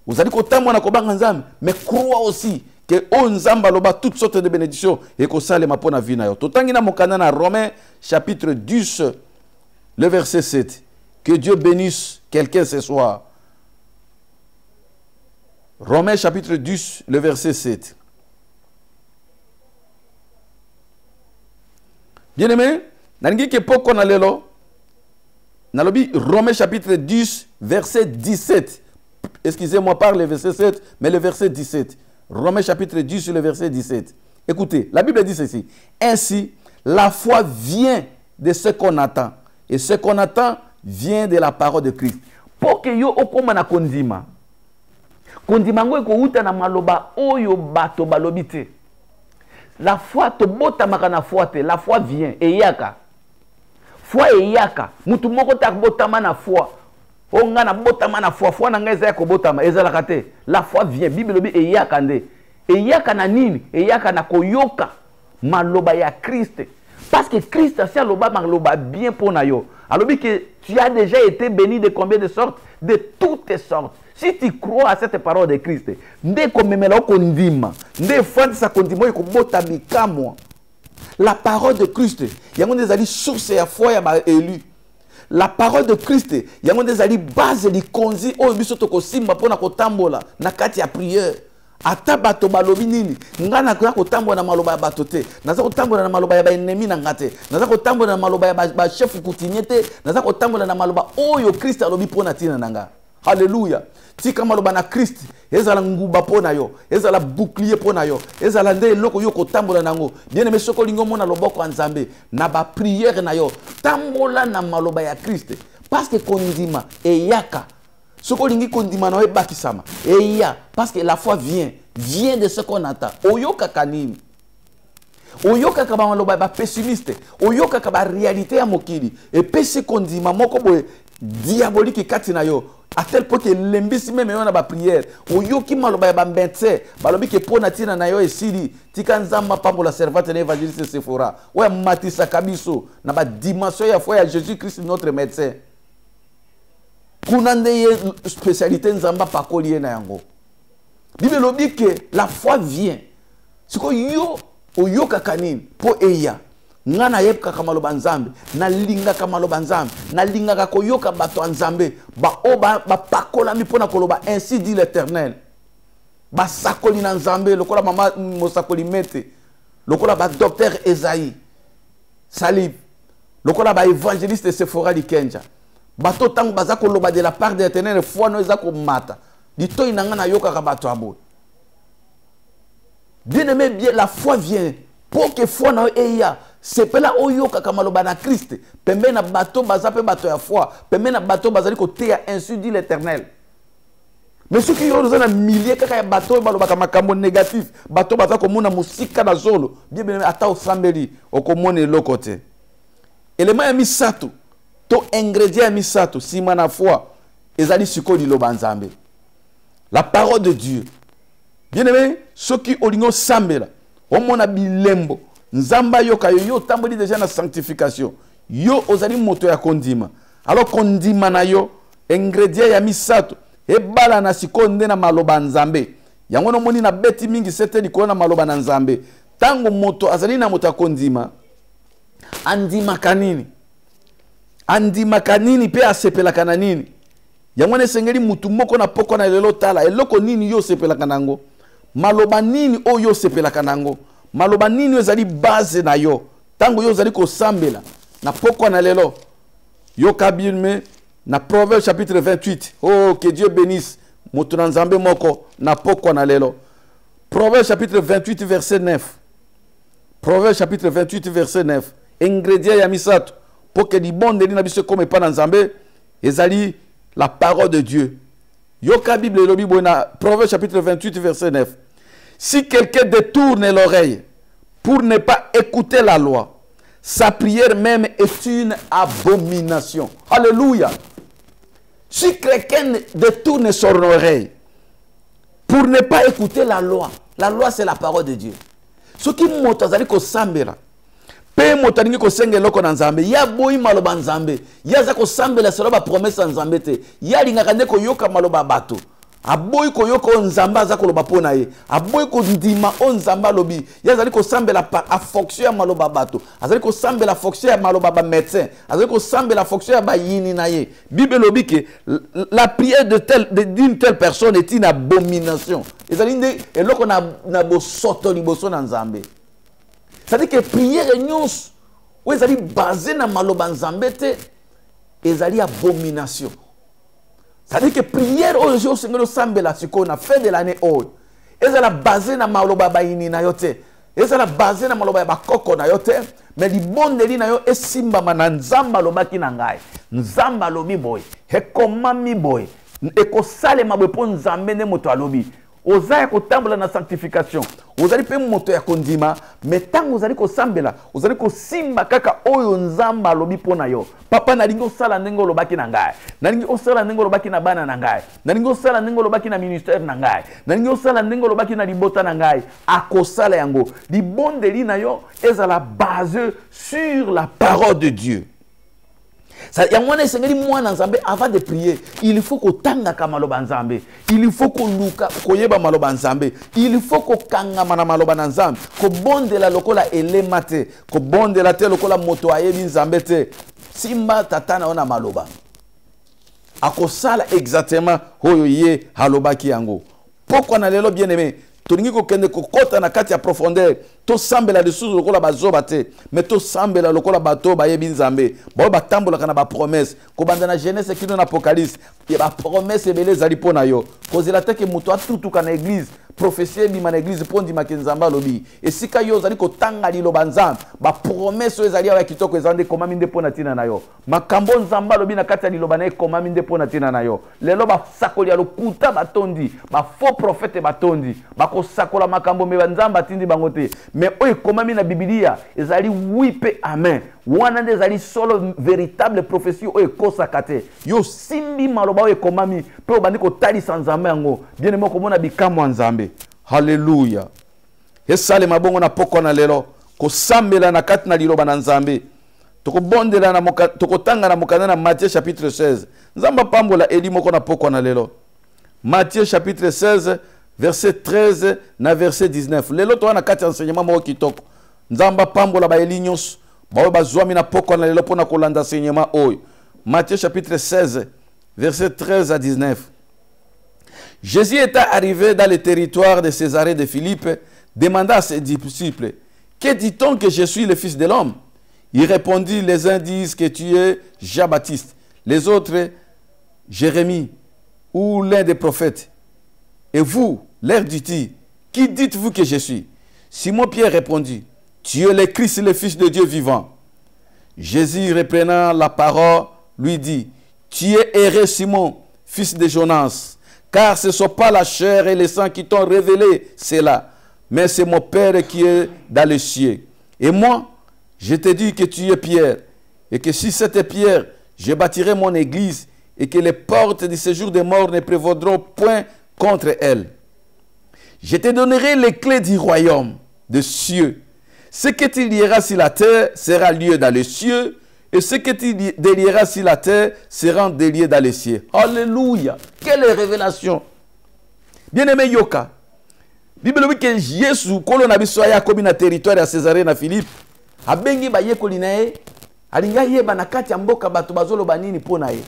Vous allez kotamwa na kobanga nzambe, mais crois aussi que on nzamba loba toutes sortes de bénédictions et que ça les mapona vie na yo. Totangi na mokana na Romains chapitre 10 le verset 7. Que Dieu bénisse quelqu'un ce soir. Romains chapitre 10 le verset 7. Bien-aimé, nangi ke poko na lelo. Nalobi Romains chapitre 10 verset 17. Excusez-moi par le verset 7, mais le verset 17. Romains chapitre 10, le verset 17. Écoutez, la Bible dit ceci. Ainsi, la foi vient de ce qu'on attend. Et ce qu'on attend vient de la parole de Christ. Pour que yo okoma na kondima. Kondima ngo eko uta na maloba oyo bato balobite. La foi to bota makana foi te. La foi vient. Et yaka. Foi et yaka. Mutu moko tak botama na foi. On a botama na foi na ngeza ya ko botama ezalaka te. La foi vient. Bible lobi eyaka nde. Eyaka na nini? Eyaka na koyoka maloba ya Christ. Parce que Christ c'est aloba maloba bien pour na yo. Alobi que tu as déjà été béni de combien de sortes? De toutes sortes. Si tu crois à cette parole de Christ, nde komemela okondima, nde fandi sa kondima ko botami kamwa. La parole de Christ, yango ndezali source ya foi ya ba élu. La parole de Christ, il y a des bases de konzi o biso to kosimba pona kotambola na kati ya prière. Ata bato balobi nini ngana kwa kotambola na maloba ya bato te. Naza kotambola na maloba ya ba ennemi na ngate. Naza kotambola na maloba ya ba chef coutumier te. Naza kotambola na maloba oyo Christ alobi pona tina nanga. Alléluia. Tika maloba na Christ ezala nguba pona yo, ezala bouclier pona yo, ezala nde loko yo kotambola nango. Bien aimé soko lingo mona loboko nzambe na ba prière na yo. Tambola na maloba ya Christ parce que kondima eyaka. Soko lingi kondima na ebakisama. Eya parce que la foi vient de ce qu'on attend. Oyoka kanini. Oyoka kaba maloba ba pessimiste, oyoka kaba réalité ya mokili. Et pesi kondima moko boye diabolique katina yo. À tel point que l'embisi même yon na ba prière. Oyoki maloba ya ba mbetse, balobi ke pona tina na yo esili, tika nzamba pambo la servante na évangéliste Sephora. Oya matisa kabiso na ba dimension ya foi ya Jésus-Christ notre médecin. Kuna ndeye spécialité nzamba pakoli na yango. Bible lobi que la foi vient. Siko yo oyoka kanini po eya. Ngana yebka kamaloba nzambe na linga kamaloba nzambe na linga ka koyoka bato nzambe ba oba ba pakola mi pona koloba ainsi dit l'Éternel ba sakoli na nzambe lokola mama mosakoli mete lokola ba docteur Esaïe Salib lokola ba évangéliste Sephora Likenja bato tango baza koloba de la part de l'Éternel foi no ezako mata ditoyi nanga na yoka ka bato abo. Bien aimé, bien la foi vient pour que foi na eya. C'est pas là oyoka kamaloba na Christ. Pembe na bateau bazape bateau ya foi. Pembe na bateau bazali côté ya ainsi dit l'Éternel. Mais ceux qui ont un millier kaka ya bateau baloba kama kambo négatif. Bateau baza komona musika na zolo. Bien bien ata osambeli okomone lokote. Élément ya misato. To ingrédient ya misato sima na foi. Ezali sikoli loba nzambe. La parole de Dieu. Bien aimé, ceux qui olingo sambela. Omona bilembo. Nzamba yoka yo tamboli déjà na sanctification. yo ozali moto ya kondima. Alors kondima na yo ingrédient ya misato ebala na sikonde na maloba nzambe. Yango no moni na beti mingi sete likolo na maloba na nzambe. Tango moto azali na moto ya kondima andima kanini. Andima kanini pe asepelaka na nini. Yango ne sengeli mutu moko na poko na lelo tala eloko nini yo sepelaka nango. Maloba nini o yo sepelaka nango. Maloba nini ezali base na yo. Tango yo zali ko sambela na poko na lelo. Yo kabime na Proverbe chapitre 28. Oh, que Dieu bénisse moto na nzambe moko na poko na lelo. Proverbe chapitre 28 verset 9. Proverbe chapitre 28 verset 9. Ingrédient ya misato pour que libonde li na biso comme pas na nzambe ezali la parole de Dieu. Yoka Bible lobi bona Proverbe chapitre 28 verset 9. Si quelqu'un détourne l'oreille pour ne pas écouter la loi, sa prière même est une abomination. Alléluia. Si quelqu'un détourne son oreille pour ne pas écouter la loi c'est la parole de Dieu. Ce qui monte azali ko sambela. Pe motaningi ko senge loko na nzambe ya boyi maloba nzambe ya za ko sambela selo ba promesse nzambe te ya linga kande ko yoka maloba bato aboyi ko yoka nzamba za ko loba pona ye aboyi ko ndima on nzamba lobi ya zali ko sambela a fonction ya maloba bato azali ko sambela fonction ya maloba ba médecin azali ko sambela fonction ya ba yini na ye Bible lobi ke la prière d'une telle personne est une abomination ezali nde eloko na bosoto liboso na nzambe. C'est-à-dire que prière nyonso ou ezali basé na maloba nzambe te ezali abomination. C'est-à-dire que prière oyo jo sengelo sambela siko na fin de l'année oyo ezala basé na maloba bayini na yo te ezala basé na maloba ya bakoko na yo te mais libondeli na yo esimbama na nzamba lobaki na ngai nzamba lobi boy ekomami boy ekosalema boy po nzambe ne moto alobi. Ozali kotambola na sanctification. Ozali pe moto ya kondima, mais tango ozali ko sambela, ozali ko simba kaka oyo nzamba lobi pona yo. Papa na lingo sala ndenge lobaki na ngai. Na lingo sala ndenge lobaki na bana na ngai. Na lingo sala ndenge lobaki na ministère na ngai. Na lingo sala ndenge lobaki na libota na ngai. Akosala yango. Libondeli na yo ezala basé sur la parole de Dieu. Avant de prier, il faut que tanga maloba nzambe, il faut que luka koyeba maloba nzambe, il faut que kanga mana maloba nzambe, ko bonde la lokola elemate, ko bonde la te lokola moto ayebi nzambe te. Simba tatana ona maloba. Akosala exactement hoyo ye haloba ki yango. Pourquoi na lelo bien-aimé? Tolingi ko kende ko kota na kati ya profondeur to sambela de sous lokola bazoba te mais to sambela lokola bato ba yebi nzambe ba batambola kana ba promesse ko banda na Genèse kino na Apocalypse ya ba promesse ebele zali pona yo kozela te ke muto atutu kana église prophétie bi na église pondi makinzamba lobi esika yo zali ko tanga liloba nzambe ba promesse ezali ya kitoko ezande komami nde pona tina na yo makambo nzamba lobi na kati ya liloba na komami nde pona tina na yo lelo ba sakoli ya lokuta batondi ba faux prophète batondi ba ko sakola makambo me nzamba tindi bangote mais oyo komami na Biblia ezali wipe amen wana nde ezali solo véritable prophétie oyo kosaka te yo simbi maloba oyo komami pe obandi ko talisa nzambe yango bien aimé komona bikamwa nzambe. Hallelujah. Esale mabongo na poko na lelo ko sambela na kati na liloba na nzambe toko bondela na toko tanga na mokanda na Matthieu chapitre 16 nzamba pambola eli moko na poko na lelo Matthieu chapitre 16 verset 13 na verset 19 lelo to na kati enseignement moko kitoko nzamba pambola ba eli nyos ba bazwami na poko na lelo pona kolanda enseignement oyo Matthieu chapitre 16 verset 13 à 19. Jésus était arrivé dans le territoire de Césarée de Philippe, demanda à ses disciples, que dit-on que je suis le Fils de l'homme? Il répondit, les uns disent que tu es Jean-Baptiste, les autres Jérémie ou l'un des prophètes. Et vous, leur dit-il, qui dites-vous que je suis? Simon-Pierre répondit, tu es le Christ, le Fils de Dieu vivant. Jésus, reprenant la parole, lui dit, tu es erré Simon, fils de Jonas, car ce ne sont pas la chair et le sang qui t'ont révélé cela, mais c'est mon Père qui est dans les cieux. Et moi, je te dis que tu es Pierre, et que si cette pierre, je bâtirai mon église, et que les portes du séjour des morts ne prévaudront point contre elle. Je te donnerai les clés du royaume des cieux. Ce que tu lieras sur la terre sera lié dans les cieux, Et ce que tu délieras sur la terre sera délié dans les cieux. Alléluia. Quelle révélation. Bien-aimé Yoka. Bible dit que Jésus, quand on a vu ça, comme dans le territoire de Césarée na Philippe, a bengi ba ye kolinae, alinga yeba na kati ya mboka bato bazolo banini pona ye.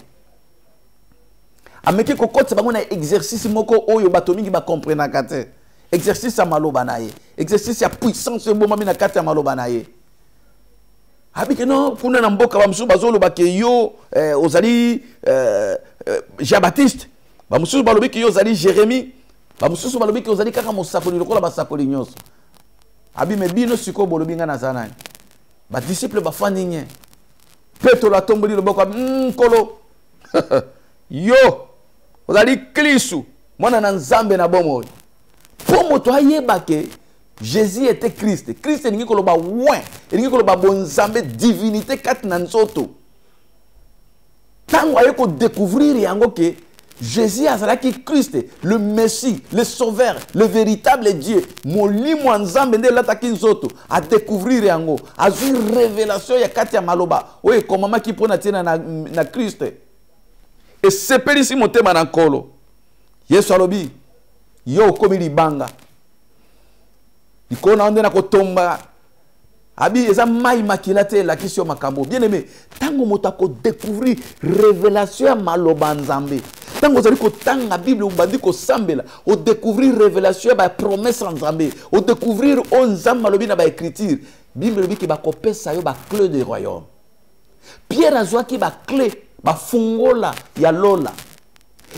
Ameki kokotsa bango na exercice moko oyo bato mingi ba comprendre kate. Exercice ya maloba na ye. Exercice ya puissance bo mami na kati ya maloba na ye. Abike non kuna na mboka ba musu bazolo ba ke yo ozali Jean Baptiste. Ba musu balobi ke yo ozali Jérémie. Ba musu balobi ke ozali kaka mosakoli lokola ba sakoli nyonso. Abi me bino siko bolobi nga na zanani. Ba disciple ba fani nye. Petro la tomboli loboko kolo. Yo ozali Kristu mwana na Nzambe na bomo. Pour moto ayeba ke Jésus était Christ. Christ elingi koloba ouin, elingi koloba bonzambe divinité kati na nzoto. Tango ayeko découvrir yango ke Jésus azalaki Christ, le Messie, le Sauveur, le véritable Dieu. Molimo nzambe nde lataki nzoto a découvrir yango, a vu révélation ya kati ya maloba. Oye komama ki pona tina na Christ. Et sepelisi motema na nkolo. Yesu alobi yo komi libanga. Ikona onde na kotomba. Abi eza mai makilate la kisio makambo. Bien aimé, tango moto ko découvrir révélation ya maloba nzambe. Tango zali ko tanga Bible ubandi ko sambela, o découvrir révélation ba promesse nzambe, o découvrir on nzambe malobi na ba écriture. Bible lobi ki ba kopesa yo ba clé du royaume. Pierre azwa ki ba clé ba fungola ya lola.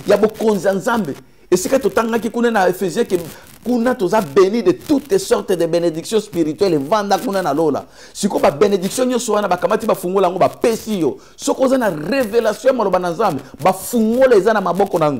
Ya bokonza nzambe. Et c'est que totanga ki kuna na Ephésiens ki kuna toza béni de toutes sortes de bénédictions spirituelles et vanda kuna na lola. Siko ba bénédiction nyoso wana ba kamati ba fungola ngo ba pesi yo. Soko za na révélation maloba na nzambe ba fungola eza na maboko na.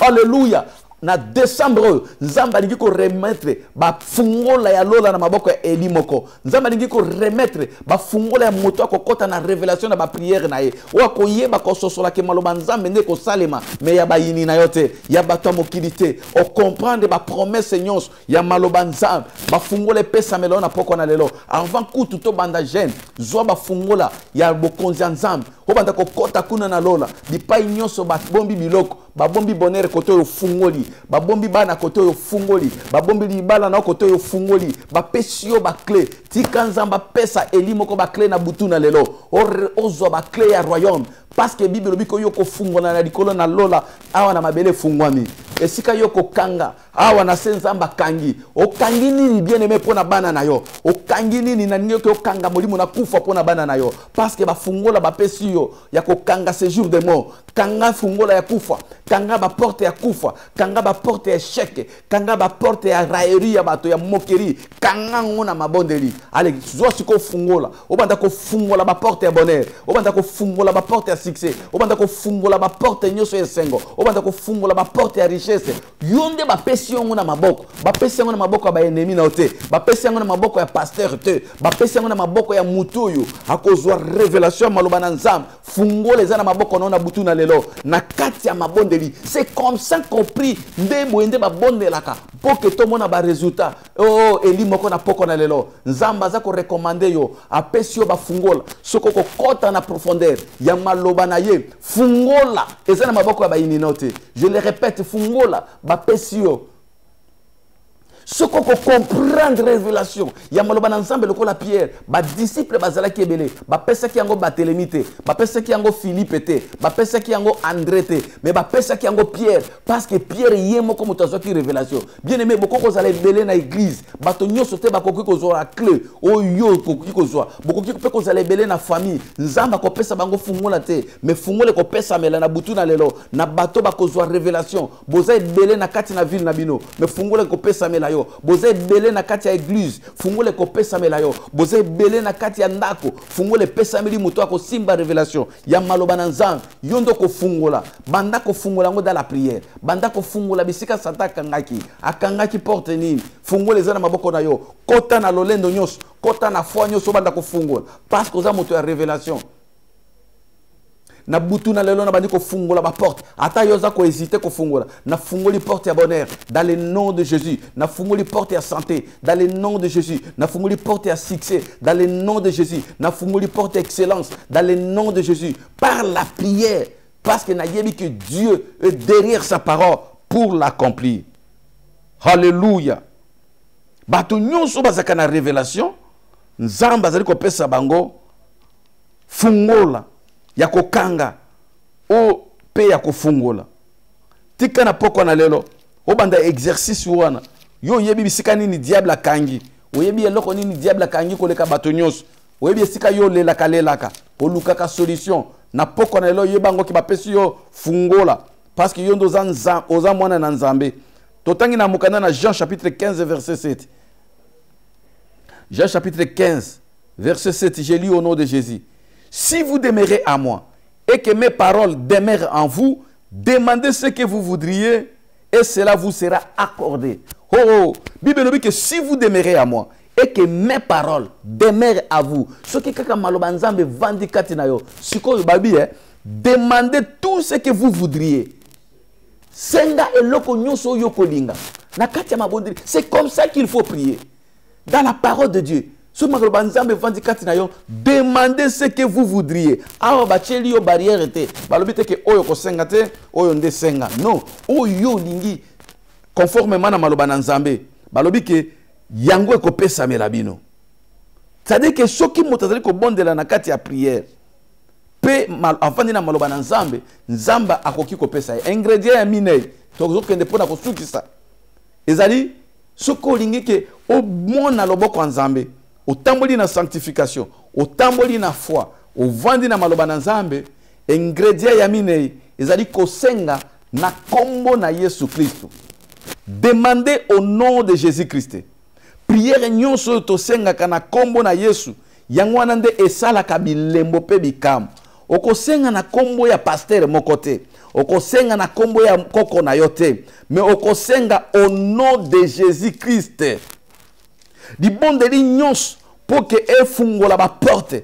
Alléluia. Na décembre nzamba lingi ko remettre ba fungola ya lola na maboko ya elimoko. Nzamba lingi ko remettre ba fungola ya moto akokota na révélation na ba prière na ye. Wa ko yeba ko sosola ke maloba nzambe nde ko salema me ya ba yini na yote ya bato mokilité o comprendre ba promesse nyonso ya maloba nzambe ba fungola pesa melo na poko na lelo avant kutu to banda jeune zwa ba fungola ya bokonzi nzambe o banda ko kota kuna na lola di pa nyonso ba bombi biloko ba bombi bonheur koto yo fungoli ba bombi bana koto yo fungoli ba bombi libala na koto yo fungoli ba pesio ba clé tika nzamba pesa elimoko ba clé na butu na lelo ozo ba clé ya royaume parce que Bible biko yoko fungola na likolo na lola awa na mabele fungwami esika yoko kanga awa na senzamba kangi o kangi nini bien aimé pona bana na yo o kangi nini na ngeko kanga molimo na kufa pona bana na yo parce que ba fungola ba pesi yo ya ko kanga séjour de mort kanga fungola ya kufa kanga ba porte ya kufa kanga ba porte ya échec kanga ba porte ya raillerie ya bato ya moquerie kanga ngona mabondeli ale zo siko fungola o banda ko fungola ba porte ya bonheur o banda ko fungola ba porte ya succès o banda ko fungola ba porte nyoso ya sengo o banda ko fungola ba porte ya richesse yonde ba pesi ngona maboko ba pesi ngona maboko ba ennemi na ote ba pesi ngona maboko ya pasteur te ba pesi ngona maboko ya mutuyo akozwa révélation maloba na nzam fungola eza na maboko na butu na lelo na kati ya mabondeli c'est comme ça compris nde boende ba bondelaka poke to mona ba résultat oh eli moko na poko na lelo nzamba za ko recommander yo apesi yo ba fungola soko ko kota na profondeur ya maloba na ye fungola eza na maboko ya ba ininote je le répète fungola ba pesi yo soko ko comprendre révélation ya maloba na nzambe lokola Pierre ba disciple bazala ki ebele ba pesa ki yango Barthélemy te ba pesa ki yango Philippe te ba pesa ki yango André te mais ba pesa ki yango Pierre parce que Pierre yé moko motazo ki révélation bien aimé boko ko zala ebele na église bato nyoso te bakoki ko zo la clé oyo koki ko zo bokoki ko zala ebele na famille nzamba ko pesa bango fungola te mais fungola ko pesa mela na butu na lelo na bato ba ko zo révélation boza ebele na kati na ville na bino mais fungola ko pesa mela boze belé na kati ya église fungole ko pesa mela yo boze belé na kati ya ndako fungole pesa meli muto ako simba révélation ya maloba na nzambe yondo ko fungola banda ko fungola ngo dans la prière banda ko fungola bisika sata akangaki porte nini fungole zana maboko na yo kota na lolendo nyos kota na foi nyos banda ko fungola parce que za moto ya révélation na butu na lelo na bandi ko fungola ba porte ata yoza ko hésiter ko fungola na fungoli porte ya bonheur dans le nom de Jésus na fungoli porte ya santé dans le nom de Jésus na fungoli porte ya succès dans le nom de Jésus na fungoli porte ya excellence dans le nom de Jésus par la prière parce que na yebi que Dieu est derrière sa parole pour l'accomplir. Alléluia. Bato nyonso bazaka na révélation nzamba zali ko pesa bango fungola ya kokanga o pe ya kofungola tika na poko na lelo o banda exercice wana yo yebi bisika nini diable akangi o yebi eloko nini diable akangi koleka bato nyonso o yebi esika yo lelaka o lukaka solution na poko na lelo yebango ki bapesi yo fungola parce que yo ndo oza mwana na nzambe totangi na mukanda na Jean chapitre 15 verset 7. Jean chapitre 15 verset 7, j'ai lu au nom de Jésus. Si vous demeurez à moi et que mes paroles demeurent en vous, demandez ce que vous voudriez et cela vous sera accordé. Oh, Bible dit que si vous demeurez à moi et que mes paroles demeurent à vous, ce qui est maloba nzambe vandi katina yo, siko babi demandez tout ce que vous voudriez. Senga eloko nyoso yo kolinga. Na katia mabondiri, c'est comme ça qu'il faut prier. Dans la parole de Dieu. Demandez ce que vous voudriez. Alors, yo barrière était. Balobite que oyo ko senga te, oyo nde senga. Non, oyo lingi conformément na maloba na nzambe. Balobi que yango ko pesa melabino. C'est-à-dire que soki motazali ko bondela na kati ya prière. Pe afandi na maloba na nzambe, nzamba akoki ko pesa. Ingrédient ya minei, tozo kende pona ko sukisa. Ezali soko lingi ke o mona loboko nzambe. Au tamboli na sanctification, au tamboli na foi, au vandi na maloba na nzambe, ingrédient ya minei, ezali kosenga na kombo na Yesu Christ. Demandez au nom de Jésus-Christ. Prière nyonso to senga kana kombo na Yesu, yango wana nde esalaka bilembo pe bikam. Okosenga na kombo ya pasteur mokote, okosenga na kombo ya koko na yote, mais okosenga au nom de Jésus-Christ. Di bon de l'ignos pour que efungola ba porte.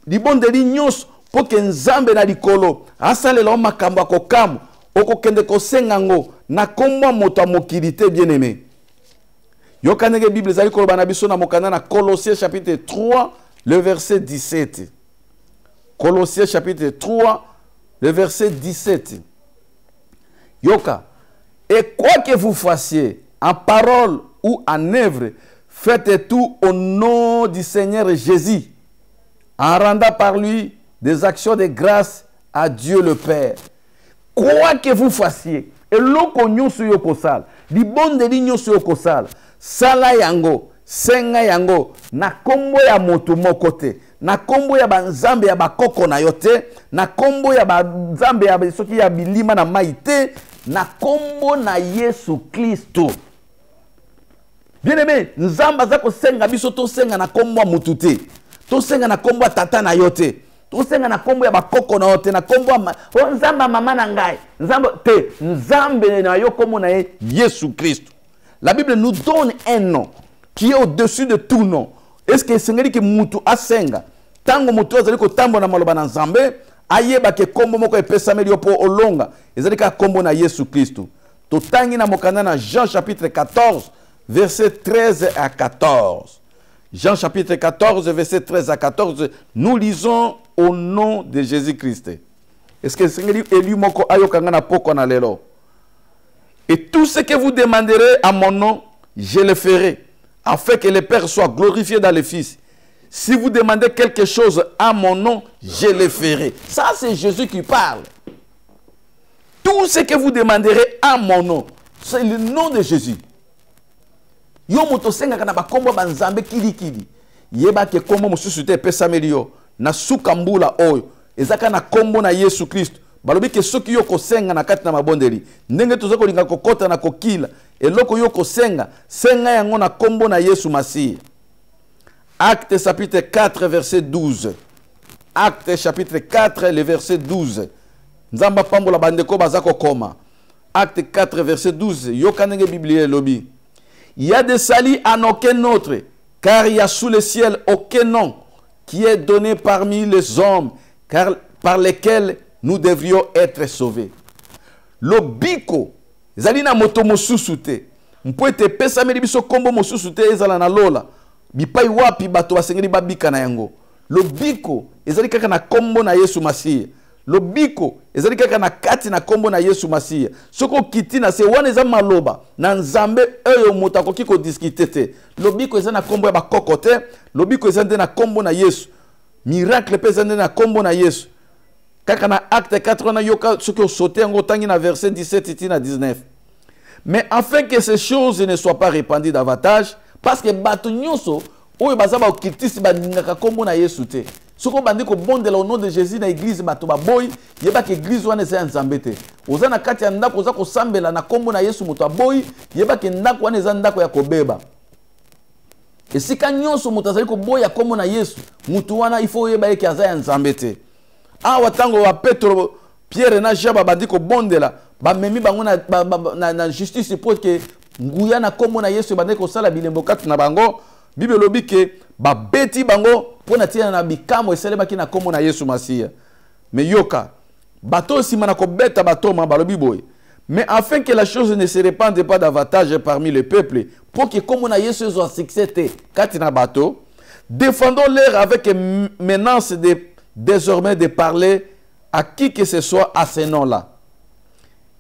Di bon de l'ignos pour que nzambe na likolo asale lo makambo akokamu okokende kosenga ngo na kombo moto mokilité bien-aimé. Yokanege Bible zali koloba na biso na mokanda na Colossiens chapitre 3 le verset 17. Colossiens chapitre 3 le verset 17. Yoka, et quoi que vous fassiez en parole ou en œuvre, faites tout au nom du Seigneur Jésus, en rendant par lui des actions de grâce à Dieu le Père. Quoi que vous fassiez, et l'oko nyonso yo kosala, di bonde di nyonso yo kosala, sala yango, senga yango, na kombo ya moto moko te, na kombo ya banzambe ya bakoko na yo te, na kombo ya banzambe ya soki ya bilima na mai te, na kombo na Yesu Kristo. Bien-aimé, nzamba zako senga biso to senga na kombo mutu te. To senga na kombo tata na yote. To senga na kombo ya bakoko na yote na kombo nzamba mama na ngai. Nzamba te, nzambe na yo kombo na Yesu Christ. La Bible nous donne un nom qui est au-dessus de tout nom. Est-ce que sengeli ki mutu asenga? Tango mutu azali ko tambo na maloba na nzambe, ayeba ke kombo moko epesa melio po olonga. Ezali ka kombo na Yesu Christ. To tangi na mokanda na Jean chapitre 14 verset 13 à 14. Jean chapitre 14, verset 13 à 14, nous lisons au nom de Jésus-Christ. Est-ce que c'est élu moko ayokanga na poko na lelo? Et tout ce que vous demanderez à mon nom, je le ferai, afin que le Père soit glorifié dans le Fils. Si vous demandez quelque chose à mon nom, je le ferai. Ça, c'est Jésus qui parle. Tout ce que vous demanderez à mon nom, c'est le nom de Jésus. Yo moto senga kana bakombo banzambe kili yeba ke kombo mususu te pesa melio na suka mbula oyo ezaka na kombo na Yesu Kristo balobi ke soki yo kosenga na kati na mabondeli ndenge tozako linga kokota na kokila eloko yo kosenga senga yango na kombo na Yesu Masiya. Acte chapitre 4 verset 12. Acte chapitre 4 le verset 12. Nzamba pambola bandeko bazako koma. Acte 4 verset 12. Yo kanenge Biblie lobi. Il y a des salis en aucun autre, car il y a sous le ciel aucun nom qui est donné parmi les hommes, car par lesquels nous devrions être sauvés. Lobiko, zalina moto mosusu te. Mpo ete pesa meli biso kombo mosusu te ezala na lola. Bipai wapi bato basengeli babika na yango. Lobiko, ezali kaka na kombo na Yesu Masiya. Lobiko, ezali kaka na kati na kombo na Yesu Masiya. Soko kiti na se wana eza maloba na nzambe eyo moto akoki ko discuter te. Lobiko eza na kombo ya bakoko te. Lobiko eza nde na kombo na Yesu. Miracle pe eza nde na kombo na Yesu. Kaka na acte 4 na yoka soki osote yango tangi na verset 17 iti na 19. Mais afin que ces choses ne soient pas répandues davantage, parce que bato nyonso oyo bazaba okitisi baningaka kombo na Yesu te. Soko bandi ko bondela au nom de Jésus na église bato baboy, yeba ke église wana eza nzambe te. Oza na kati ya ndako oza kosambela na kombo na Yesu moto aboy, yeba ke ndako wana eza ndako ya kobeba. Esika nyonso moto azali ko boya kombo na Yesu, mutu wana ifo yeba ke aza ya nzambe te. Awa tango wa Petro, Pierre na Jean bandi ko bondela, ba memi bango na justice pour que nguya na kombo na Yesu bandi ko sala bilembo katu na bango. Bible lobi ke ba beti bango pona tia na bikamo eseleba ki na kombo na Yesu Masiya. Mais yoka bato simana ko beta bato ma balobi boy. Mais afin que la chose ne se répande pas davantage parmi le peuple, pour que kombo na Yesu soit succès kati na bato, défendons-leur avec menace désormais de parler à qui que ce soit à ce nom-là.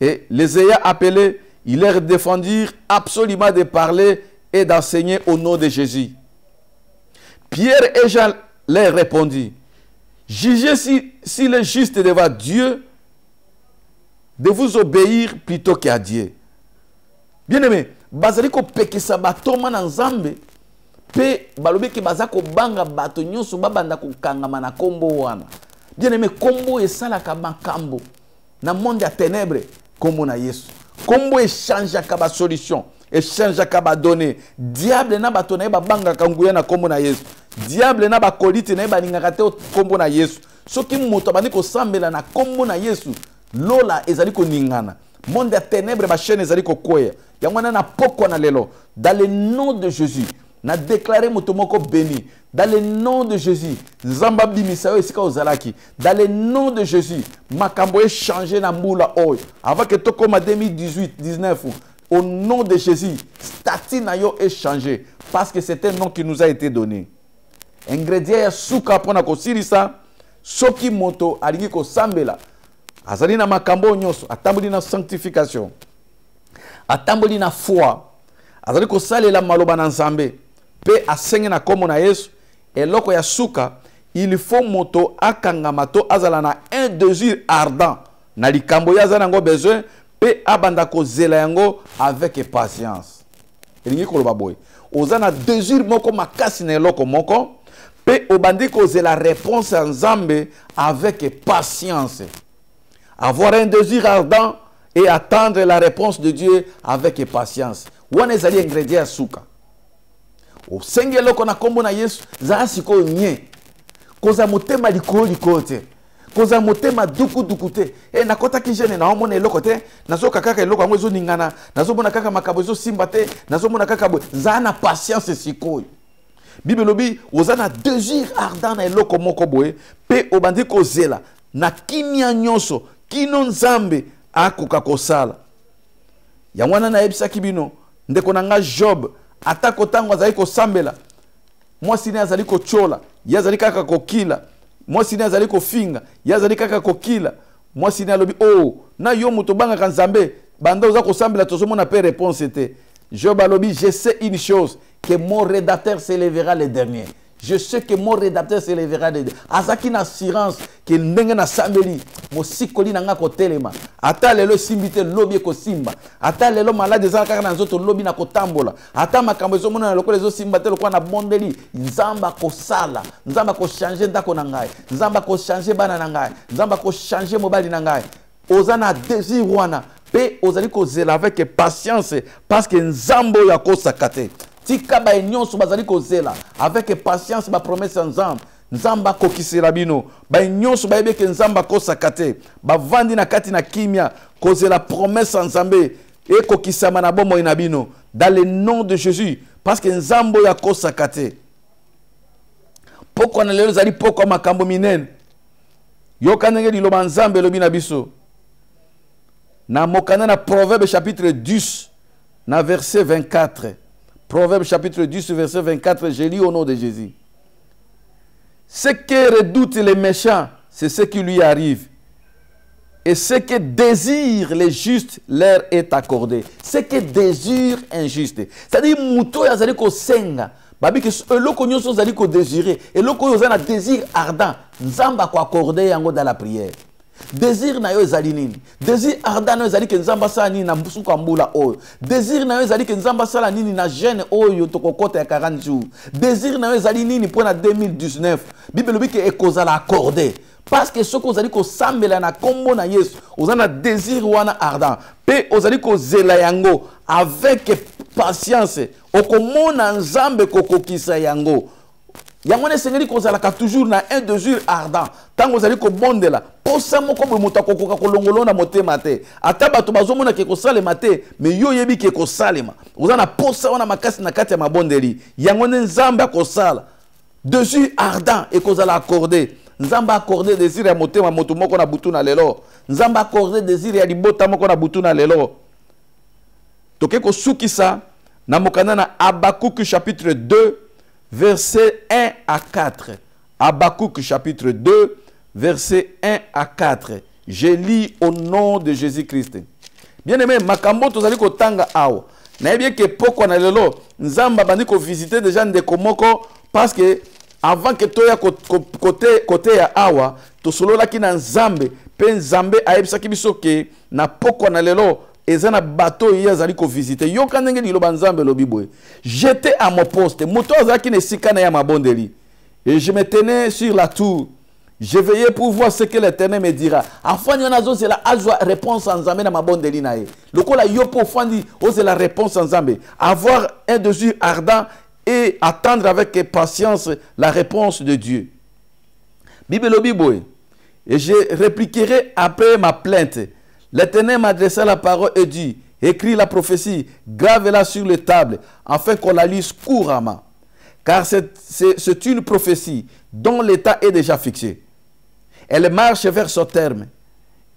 Et les ayant appelés, ils leur défendirent absolument de parler et d'enseigner au nom de Jésus. Pierre et Jean leur répondit, jugez s'il est juste devant Dieu de vous obéir plutôt qu'à Dieu. Bien-aimé, bazali ko pekisa batoma na nzambe pe balobi ke bazako banga bato nyonso babanda ko kangama na kombo wana. Bien-aimé, kombo esalaka makambo na monde ya ténèbres kombo na Yesu. Kombo échange ka solution. Échange kaba donné. Diable na bato na ba banga kanguya na kombo na Yesu. Diable na ba kolite na ba ningaka te kombo na Yesu. Soki moto bandi ko sambela na kombo na Yesu, lola ezali ko ningana. Monde ya ténèbres ba chaîne ezali ko koya. Yangwana na poko na lelo. Dans le nom de Jésus, na déclaré moto moko béni. Dans le nom de Jésus, Zamba bimisayo esika ozalaki. Dans le nom de Jésus, makambo e changer na mbula oy. Avant que to koma 2018, 19 au nom de Jésus, statut na yo est changé parce que c'est un nom qui nous a été donné. Ingrédient ya suka pona ko sirisa, soki moto alingi ko sambela. Azali na makambo nyonso, atamboli na sanctification. Atamboli na foi. Azali ko salela maloba na nzambe. Pe asenge na komo na Yesu, eloko ya suka, il faut moto akangamato azala na un désir ardent. Na likambo ya azala ngo besoin. Pe abanda ko zela yango avec patience. Elingi koloba boy. Ozana désir moko makasi na eloko moko. Pe obandi ko zela réponse en Nzambe avec patience. Avoir un désir ardent et attendre la réponse de Dieu avec patience. Wana ezali ingrédient suka. O senge eloko na kombo na Yesu za siko nye. Koza motema likolo te. Koza motema duku te. E nakota ki jene na omona eloko te. Nazo kaka eloko yango ezo ningana. Nazo mona kaka makabo ezo simba te. Nazo mona kaka bo. Za na patience sikoyo. Bible lobi ozana désir ardent na eloko moko boye. Pe obandi ko zela. Na kimia nyonso. Kino nzambe akoka kosala. Yangwana na ebisa kibino. Ndeko nanga Job. Atako tango azali ko sambela. Mwasi ne azali ko chola. Yazali kaka ko kila. Mwasi ne azali ko finga. Yazali kaka ko kila. Mwasi ne alobi oh na yo moto banga kanzambe banda oza ko sambela tozo mona pe réponse était. Job alobi je sais une chose que mon rédacteur s'élèvera le dernier. Je sais que mon rédacteur s'élèvera le dernier. Azaki na assurance que ndenge na sambeli mo sikoli na nga ko telema. Ata lelo simbite lobi ko simba. Ata lelo malade za kaka na nzoto lobi na kotambola. Ata makambo ezo mona na lokole ezo simba te lokwa na bondeli. Nzamba ko sala. Nzamba ko changer ndako na ngai. Nzamba ko changer bana na ngai. Nzamba ko changer mobali na ngai. Ozana désir wana. Pe ozali ko zela avec patience parce que nzambo ya ko sakate. Tika ba nyonso bazali ko zela avec patience ba promesse nzambe. Nzamba ko kisela bino. Ba nyonso ba yebeke nzamba ko sakate. Ba vandi na kati na kimia ko zela promesse nzambe e ko kisama na bomo ina bino dans le nom de Jésus parce que nzambo ya ko sakate. Poko na lelo zali poko makambo minene. Yokanenge liloba nzambe lobi na biso. Na mokana na Proverbe chapitre 10, na verset 24. Proverbe chapitre 10, verset 24, je lis au nom de Jésus. Ce que redoutent les méchants, c'est ce qui lui arrive. Et ce que désirent les justes, leur est accordé. Ce que désirent injuste. C'est-à-dire, mouto yazali ko senga. Babi que eloko nyonso zali ko désirer. Eloko yo zana désir ardent. Nzamba ko accordé yango dans la prière. Désir na yo ezali nini? Désir ardent na yo ezali ke nzamba sala nini na mbusuka mbula oyo. Désir na yo ezali ke nzamba sala nini na jeune oyo tokokota ya 40 jours. Désir na yo ezali nini pour na 2019. Bible lobi ke ekozala accordé. Parce que ce que vous allez ko sambela na kombo na Yesu, vous avez un désir wana ardent. Pe vous allez ko zela yango avec patience. Okomona nzambe kokokisa yango. Yango ne sengeli ko zala ka toujours na un désir ardent. Tant vous allez ko bondela, posa moko bo muta kokoka kolongolo na motema te. Ata bato bazomona ke ko salema te, mais yo yebi ke ko salema. Vous avez posa wana makasi na kati ya mabondeli. Yango ne nzambe ko sala. Désir ardent et ko zala accordé. Nzamba accordé désir ya motema moto moko na butu na lelo. Nzamba accordé désir ya libota moko na butu na lelo. Toke ko sukisa na mokana na Habakkuk chapitre 2 verset 1 à 4. Habakkuk chapitre 2 verset 1 à 4. Je lis au nom de Jésus-Christ. Bien-aimé, makambo tozali ko tanga awa. Na bien que poko na lelo nzamba bandi ko visiter déjà ndeko moko parce que avant que toya côté ya awa to solola ki na nzambe pe nzambe ayebisaki biso ke na poko na lelo ezana bateau ya zali ko visiter yo kanenge liloba nzambe lobi boye j'étais à mon poste moto azaki ne sikana ya mabondeli et je me tenais sur la tour, je veillais pour voir ce que l'Éternel me dira. Afin yon azo c'est la azwa réponse en nzambe na mabondeli na ye lokola yo po fandi o c'est la réponse en nzambe, avoir un désir ardent et attendre avec patience la réponse de Dieu. Bible Bible. Et je répliquerai après ma plainte. L'Éternel m'adressa la parole et dit, écris la prophétie, grave-la sur les tables, afin qu'on la lise couramment. Car c'est une prophétie dont l'état est déjà fixé. Elle marche vers son terme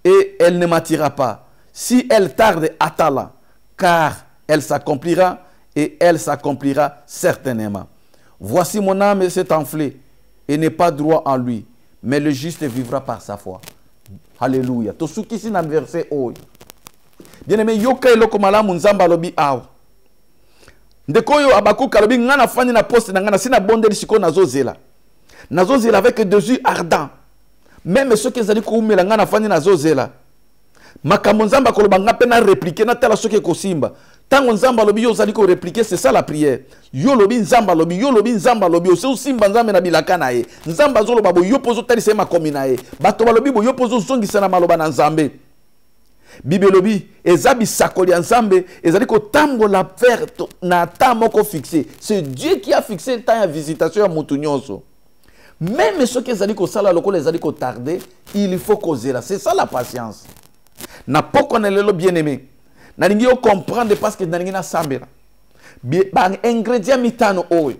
et elle ne m'attira pas. Si elle tarde, attends-la, car elle s'accomplira et elle s'accomplira certainement. Voici mon âme s'est enflée et n'est pas droit en lui, mais le juste vivra par sa foi. Alléluia. Tosuki si na verset oyo. Bien-aimé, yoka eloko malamu nzamba lobi awa. Ndeko yo Habakkuk alobi ngana fani na poste na ngana sina bondeli siko nazozela. Nazozela avec des yeux ardents. Même ceux qui zali ko umela ngana fani nazozela. Makambo nzamba koloba ngape na répliquer na tala soki kosimba. Tango nzamba lobi yo zali ko répliquer, c'est ça la prière. Yo lobi nzamba lobi, yo lobi nzamba lobi, o simba nzambe na bilaka na ye. Nzamba zo loba bo yo pozo tali sema komi na ye. Bato ba lobi bo yo pozo zongisa na maloba na nzambe. Bible lobi ezabi sakoli nzambe, ezali ko tambola faire na temps moko fixé. C'est Dieu qui a fixé le temps de visitation à mutu nyonso. Même ceux qui ezali ko sala lokolo ezali ko tarder, il faut causer là. C'est ça la patience. Na poko na lelo bien-aimé. Na lingi yo comprendre parce que na lingi na sambela. Ba ingrédient mitano oyo.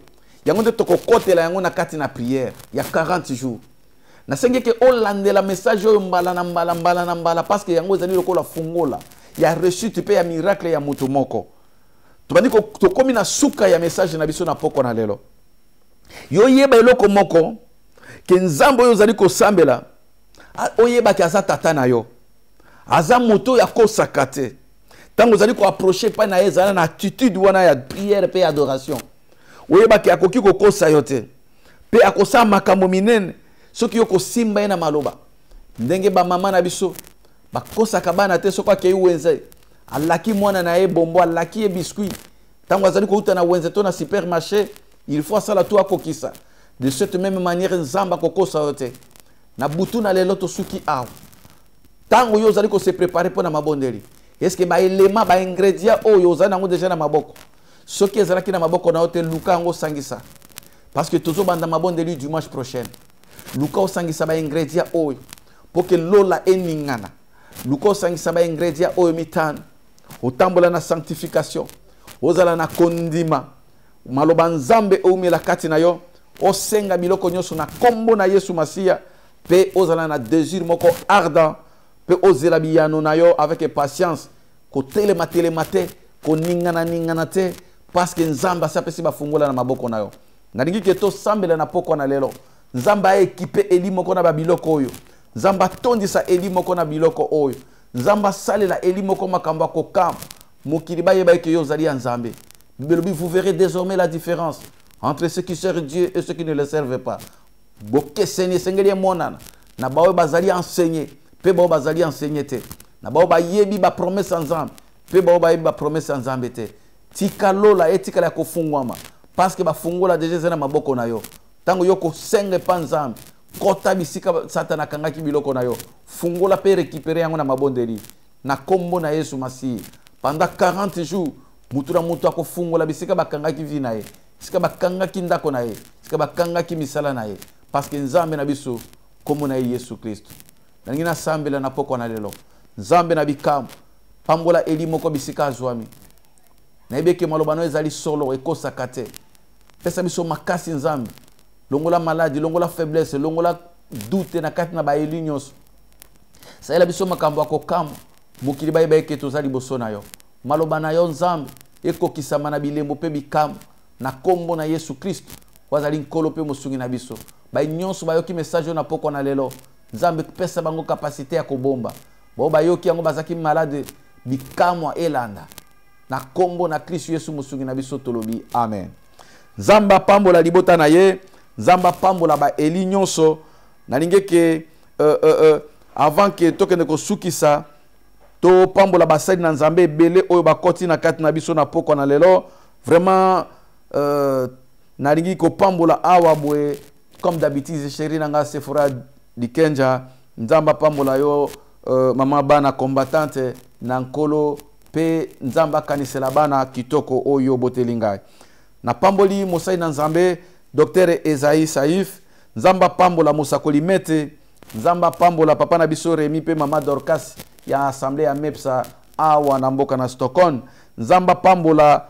Yango nde toko kotela yango na kati na prière ya 40 jours. Na senge ke olandela message oyo mbala na mbala parce que yango ezali lokola fungola. Ya réussite pe ya miracle ya mutu moko. Tobandi ko tokomi na suka ya message na biso na poko na lelo. Yo yeba eloko moko ke nzambo oyo zali ko sambela. Oyeba ki aza tata na yo. Aza moto ya kosaka te. Tango zali ko approcher pa na ezala na attitude wana ya prière pe adoration. Oyeba ki akoki ko kosa yo te. Pe akosa makambo minene soki yo ko simba na maloba. Ndenge ba mama na biso ba kosaka bana te sokwa ke wenze. Alaki mwana na e bombo, alaki e biscuit. Tango azali ko uta na wenze to na supermarché, il faut ça la to akokisa. De cette même manière nzamba ko kosa yo te. Na butu na lelo to suki aw. Tango yo zali ko se préparer pour na mabondeli. Est-ce que ba élément ba ingrédient oyo za nango déjà na maboko. Soki ezalaki na maboko na hotel Luka ngo sangisa. Parce que tozo banda mabondeli dimanche prochain. Luka sangisa ba ingrédient oyo pour que lola eningana. Luka sangisa ba ingrédient oyo mitano. Otambola na sanctification. Ozala na kondima. Maloba nzambe oumela kati na yo. Osenga biloko nyoso na kombo na Yesu Masia. pe ozala na désir moko ardent pe ozela biyano na yo avec patience ko telema te ko ningana te parce que nzamba sapesi bafungola na maboko na yo nalingi ke to sambela na poko na lelo nzamba équipé eli moko na babiloko oyo nzamba tondisa eli moko na biloko oyo nzamba salela eli moko makambo ko kam mokili bayeba ke yo zali ya nzambe bibelobi vous verrez désormais la différence entre ceux qui servent Dieu et ceux qui ne le servent pas boke senye sengeli monana na bawe bazali enseigner pe bawe bazali enseigner te na bawe bayebi ba promesse nzambe pe bawe bayebi ba promesse nzambe te tika lola etika la kofungwama parce que ba fungola déjà zana maboko na yo tango yoko senge pa nzambe kota bisika satana kangaki biloko na yo fungola pe récupérer yango na mabondeli na kombo na Yesu Masihi pendant 40 jours mutura mutu akofungola bisika bakangaki vi na ye bisika bakangaki ndako na ye bisika bakangaki misala na ye parce que nzambe na biso kombo na Yesu Kristo nangi na sambela na poko na lelo nzambe na bikam pambola eli moko bisika azwami na ebeke malobano ezali solo ekosaka te pesa biso makasi nzambe longola maladie longola faiblesse longola doute na kati na baeli nyonso sayela biso makambo akokama mokili bayeba eke tozali boso na yo maloba na yo nzambe ekokisama na bilembo pe bikam na kombo na Yesu Kristo wazali nkolo pe mosungi na biso nyonso bayoki message na poko na lelo nzambe pesa bango capacité ya kobomba bo bayoki yango bazaki malade bikamwa elanda na kombo na Kristo Yesu mosungi na biso tolobi amen. Nzamba pambola libota na ye nzamba pambola ba eli nyonso nalinge ke avant que tokende kosukisa to pambola basali na nzambe ebele oyo bakoti na kati na biso na poko na lelo vraiment nalingi ko pambola awa boye comme d'habitude chérie nanga Sephora Dikenja nzamba pambola yo mama bana combattante na nkolo pe nzamba kanisela bana kitoko oyo botelingai na pamboli mosai na nzambe Dr Esaïe Saif nzamba pambola mosakoli mete nzamba pambola papa na biso Remi pe mama Dorcas ya assemblée ya MEPSA awa na mboka na Stockholm nzamba pambola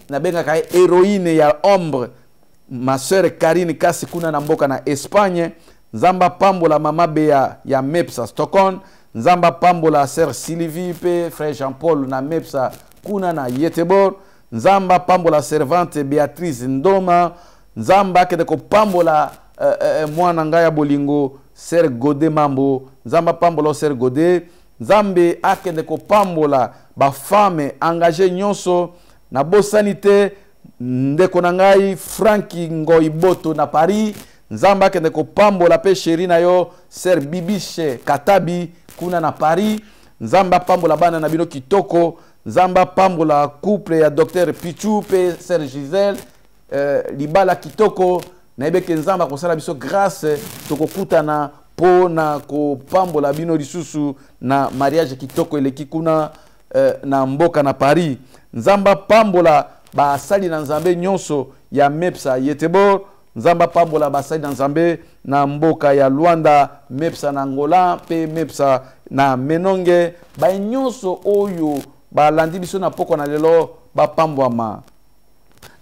na benga ka héroïne ya ombre ma sœur Karine kasi kuna na mboka na Espagne nzamba pambola mama Bea ya MEPSA Stockholm nzamba pambola sœur Sylvie pe frère Jean-Paul na MEPSA kuna na Yetebor nzamba pambola servante Beatrice Ndoma nzamba kede ko pambola mwana ngaya bolingo sœur Godé Mambo nzamba pambola sœur Godé nzambe akende ko pambola ba femme engagée nyonso na bosanité ndeko na ngai Franki Ngoiboto na Paris nzamba akende ko pambola pe chéri na yo sœur Bibishe Katabi kuna na Paris nzamba pambola bana na bino kitoko nzamba pambola couple ya Dr Pichu pe sœur Gisèle libala kitoko na ebeke nzamba kosala biso grâce tokokutana po na ko pambola bino lisusu na mariage kitoko eleki kuna na mboka na Paris nzamba pambola basali na nzambe nyonso ya MEPSA Yetebor nzamba pambola basali na nzambe na mboka ya Luanda MEPSA na Angola pe MEPSA na Menonge ba nyonso oyo balandi biso na poko na lelo bapambwama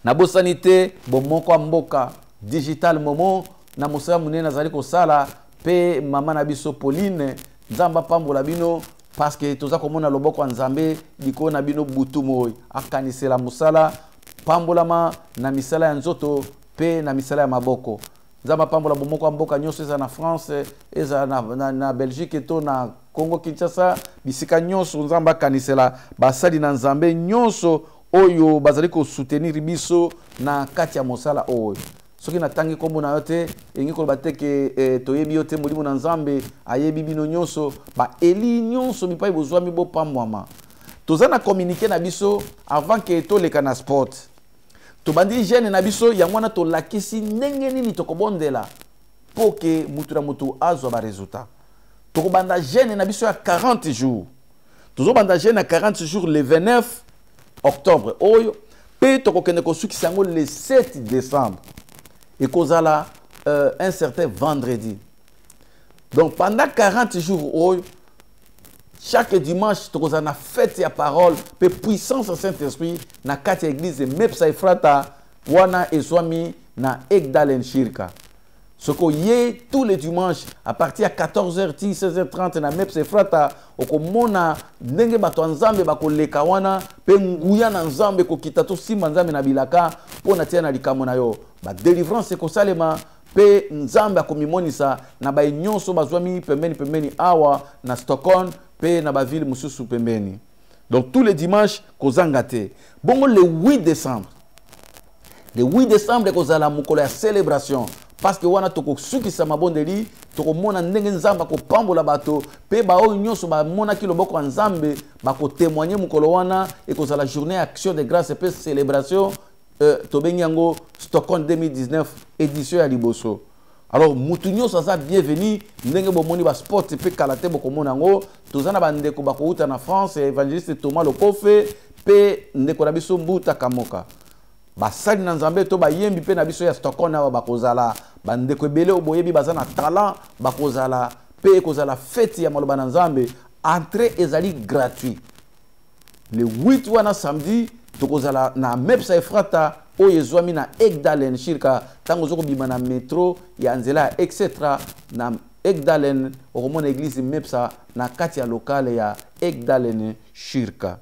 na bosanité bomoko mboka digital momo na mosala munene azali kosala pe mama na biso Pauline nzamba pambola bino parce que toza komona loboko ya nzambe liko na bino butu moi akanisela musala pambolama na misala ya nzoto pe na misala ya maboko nzamba pambola bomoko mboka nyonso eza na France eza na Belgique to na Congo Kinshasa bisika nyonso nzamba akanisela basali na nzambe nyonso oyo bazali ko soutenir biso na kati ya mosala oyo soki natangi kombo na yo te engi koloba te ke toyebi yo te molimo na nzambe ayebi bino nyonso ba eli nyonso mipai bozwami bopambwama toza na communiquer na biso avant ke toleka na sport tobandi jeune na biso yango wana tolakisi ndenge nini tokobondela po ke mutu na mutu azwa ba resultat tokobanda jeune na biso ya 40 jours tozobanda jeune na 40 jours le 29 octobre oyo pe tokokende kosukisa yango le 7 décembre et kozala un certain vendredi. Donc pendant 40 jours, chaque dimanche, tu as une fête à parole, pe puissance du Saint-Esprit, na kati église MEPSA Efrata, wana eswami na Egdalen Shirka. Ce qu'on y est tous les dimanches à partir de 14h, 16h30 na MEPS Efrata okomona ndenge bato nzambe bakoleka wana pe nguya na nzambe kokita to simba nzambe na bilaka pona tia na likamo na yo ba délivrance ekosalema pe nzambe akomimonisa na ba nyonso bazwami pembeni awa na Stockholm pe na ba ville mususu pembeni. Donc tous les dimanches kozanga te. Bongo le 8 décembre. Le 8 décembre kozala mukolo ya célébration. Parce que wana toko sukisa mabondeli toko mona ndenge nzamba ko pambola bato pe ba o nyonso ba mona ki loboko nzambe ba ko témoigner mukolo wana et ko la journée action de grâce et célébration tobenyango Stockholm 2019 édition ya liboso. Alors mutu nyonso aza bienvenu ndenge bomoni ba sport pe kalate boko mona ngo tozana ba ndeko ba ko uta na France évangéliste Thomas Lokofe pe ndeko na biso Mbuta Kamoka. Basali na nzambe to bayembi pe na biso ya Stockholm na bakozala bandeko ebele oboyebi baza na talent bakozala pe kozala fête ya maloba na nzambe entrée ezali gratuit. Le 8 wana samedi tokozala na MEPS Efrata oyo ezwami na Egdalen shirka tango zoko bima na metro ya nzela etc na Egdalen okomona église MEPS na kati ya lokale ya Egdalen shirka.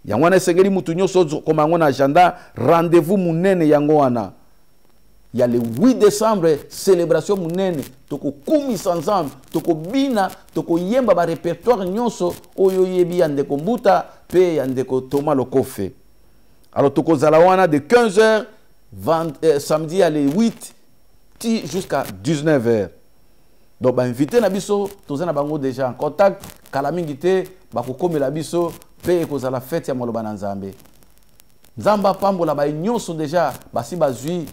Yango wana esengeli mutu nyonso koma yango na agenda rendez-vous munene yango wana. Il y a le 8 décembre célébration munene toko kumisa nzambe toko bina toko yemba ba répertoire nyonso oyo yebi ya ndeko Mbuta pe ya ndeko Thomas Lokofe. Alors toko zala wana de 15h samedi à le 8 jusqu'à 19h. Donc ba invité na biso tozana bango déjà en contact kala mingi te ba ko komela biso pe kozala fête ya maloba na nzambe. Nzamba pambola ba nyonso déjà basi bazui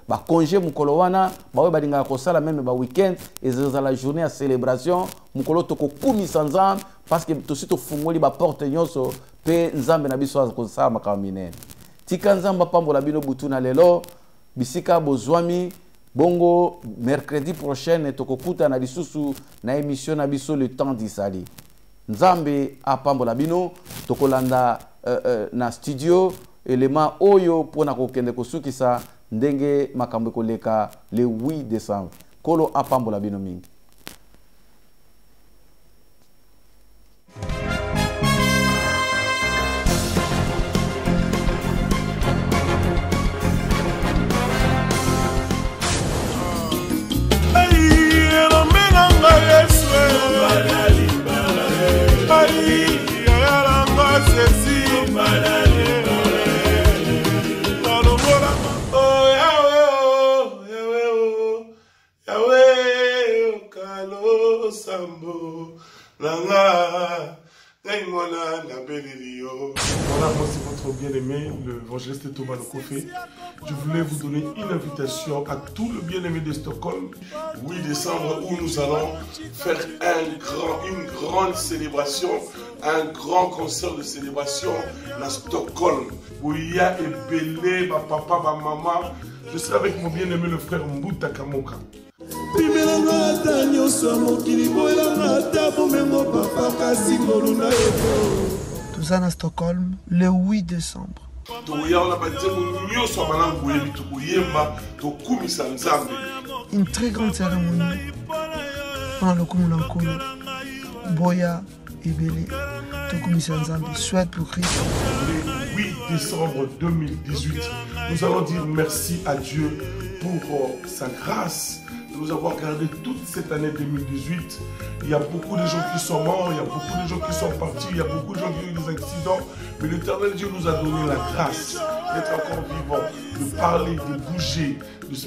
ba congé mukolo wana ba balinga kosala même ba week-end et la journée à célébration mukolo toko kumisa nzambe parce que tosi to fungoli ba porte nyonso pe nzambe na biso akosala makamine. Tika nzamba pambola bino butuna lelo bisika bozwami bongo mercredi prochain tokokuta na lisusu na émission na biso le temps d'Isali. Nzambe apambola bino tokolanda na studio élément oyo pona kokende kosukisa ndenge makambo koleka le 8 décembre. Kolo apambola bino mingi. Voilà, moi c'est votre bien-aimé, l'évangéliste Thomas Lokofe. Je voulais vous donner une invitation à tout le bien-aimé de Stockholm, 8 décembre, où nous allons faire une grande célébration, un grand concert de célébration à Stockholm. Où il y a Ebele, ma papa, ma maman. Je serai avec mon bien-aimé le frère Mbuta Kamoka. Tout ça à Stockholm le 8 décembre. Une très grande cérémonie dans le Kumunankulu. Boya et Belé. Souhaite pour Christ. Le 8 décembre 2018, nous allons dire merci à Dieu pour sa grâce de nous avoir gardé toute cette année 2018. Il y a beaucoup de gens qui sont morts, il y a beaucoup de gens qui sont partis, il y a beaucoup de gens qui ont eu des accidents. Mais l'Éternel Dieu nous a donné la grâce d'être encore vivants, de parler, de bouger.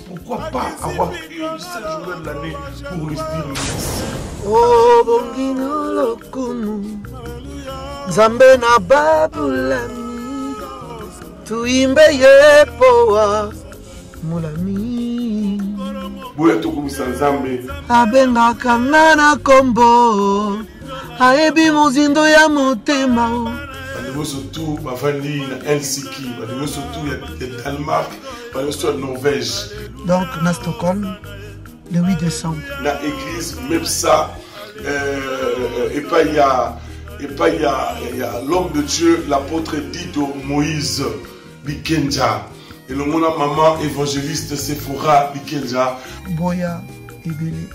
Pourquoi pas avoir une seule journée de l'année pour lui dire merci. Oh, Bongino Lokumu, Zambena Babulami, Tuimbe Yepoa, Mulami. Abenga Kanana Kombo, Aebi Mozindo ya Motema. Surtout Bavali, Helsinki, surtout le Danemark, surtout Norvège. Donc, à Stockholm, le 8 décembre. La église MEPSA, et pas il y a l'homme de Dieu, l'apôtre Dido Moïse Bikenja. Et le mona maman évangéliste Sephora Ikenja. Boya Ebele.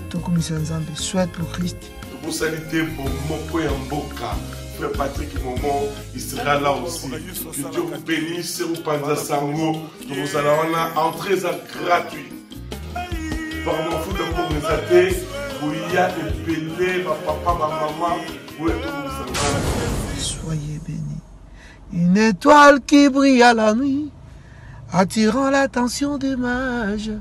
Tokomisa Nzambe. Souhaite pour Christ. Pour saliter pour Moko Yamboka. Frère Patrick et Maman, il sera là aussi. Que Dieu vous bénisse. Vous Panza Sango. Vous allez entrer gratuit. Par mon fou de pour les athées. Où il y a des bébés, ma papa, ma maman. Où est tout. Soyez bénis. Une étoile qui brille à la nuit, attirant l'attention des mages.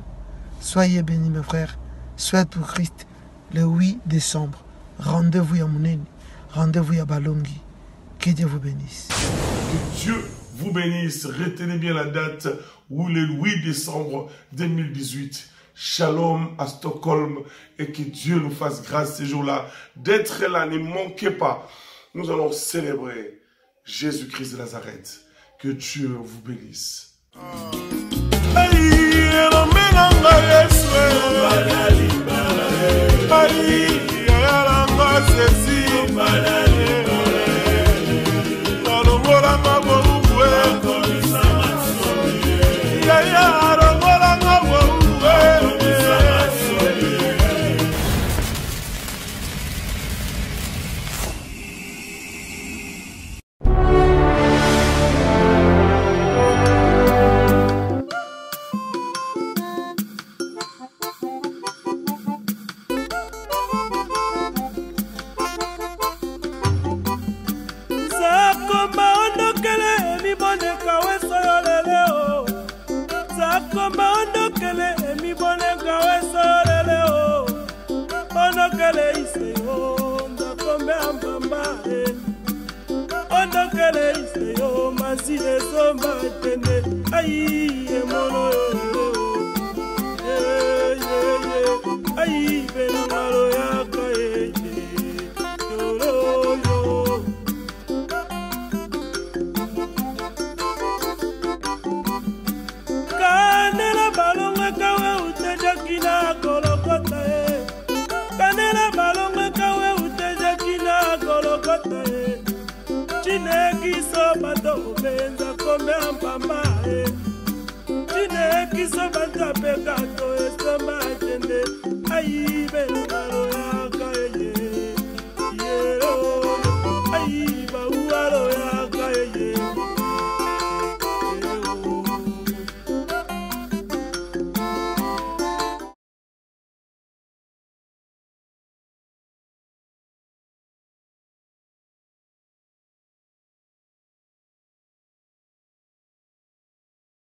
Soyez bénis, mes frères. Souhaite pour Christ, le 8 décembre. Rendez-vous à Mouneni. Rendez-vous à Balongi. Que Dieu vous bénisse. Que Dieu vous bénisse. Retenez bien la date où le 8 décembre 2018. Shalom à Stockholm et que Dieu nous fasse grâce ces jours-là d'être là. Ne manquez pas. Nous allons célébrer Jésus-Christ de Nazareth. Que Dieu vous bénisse. Ay,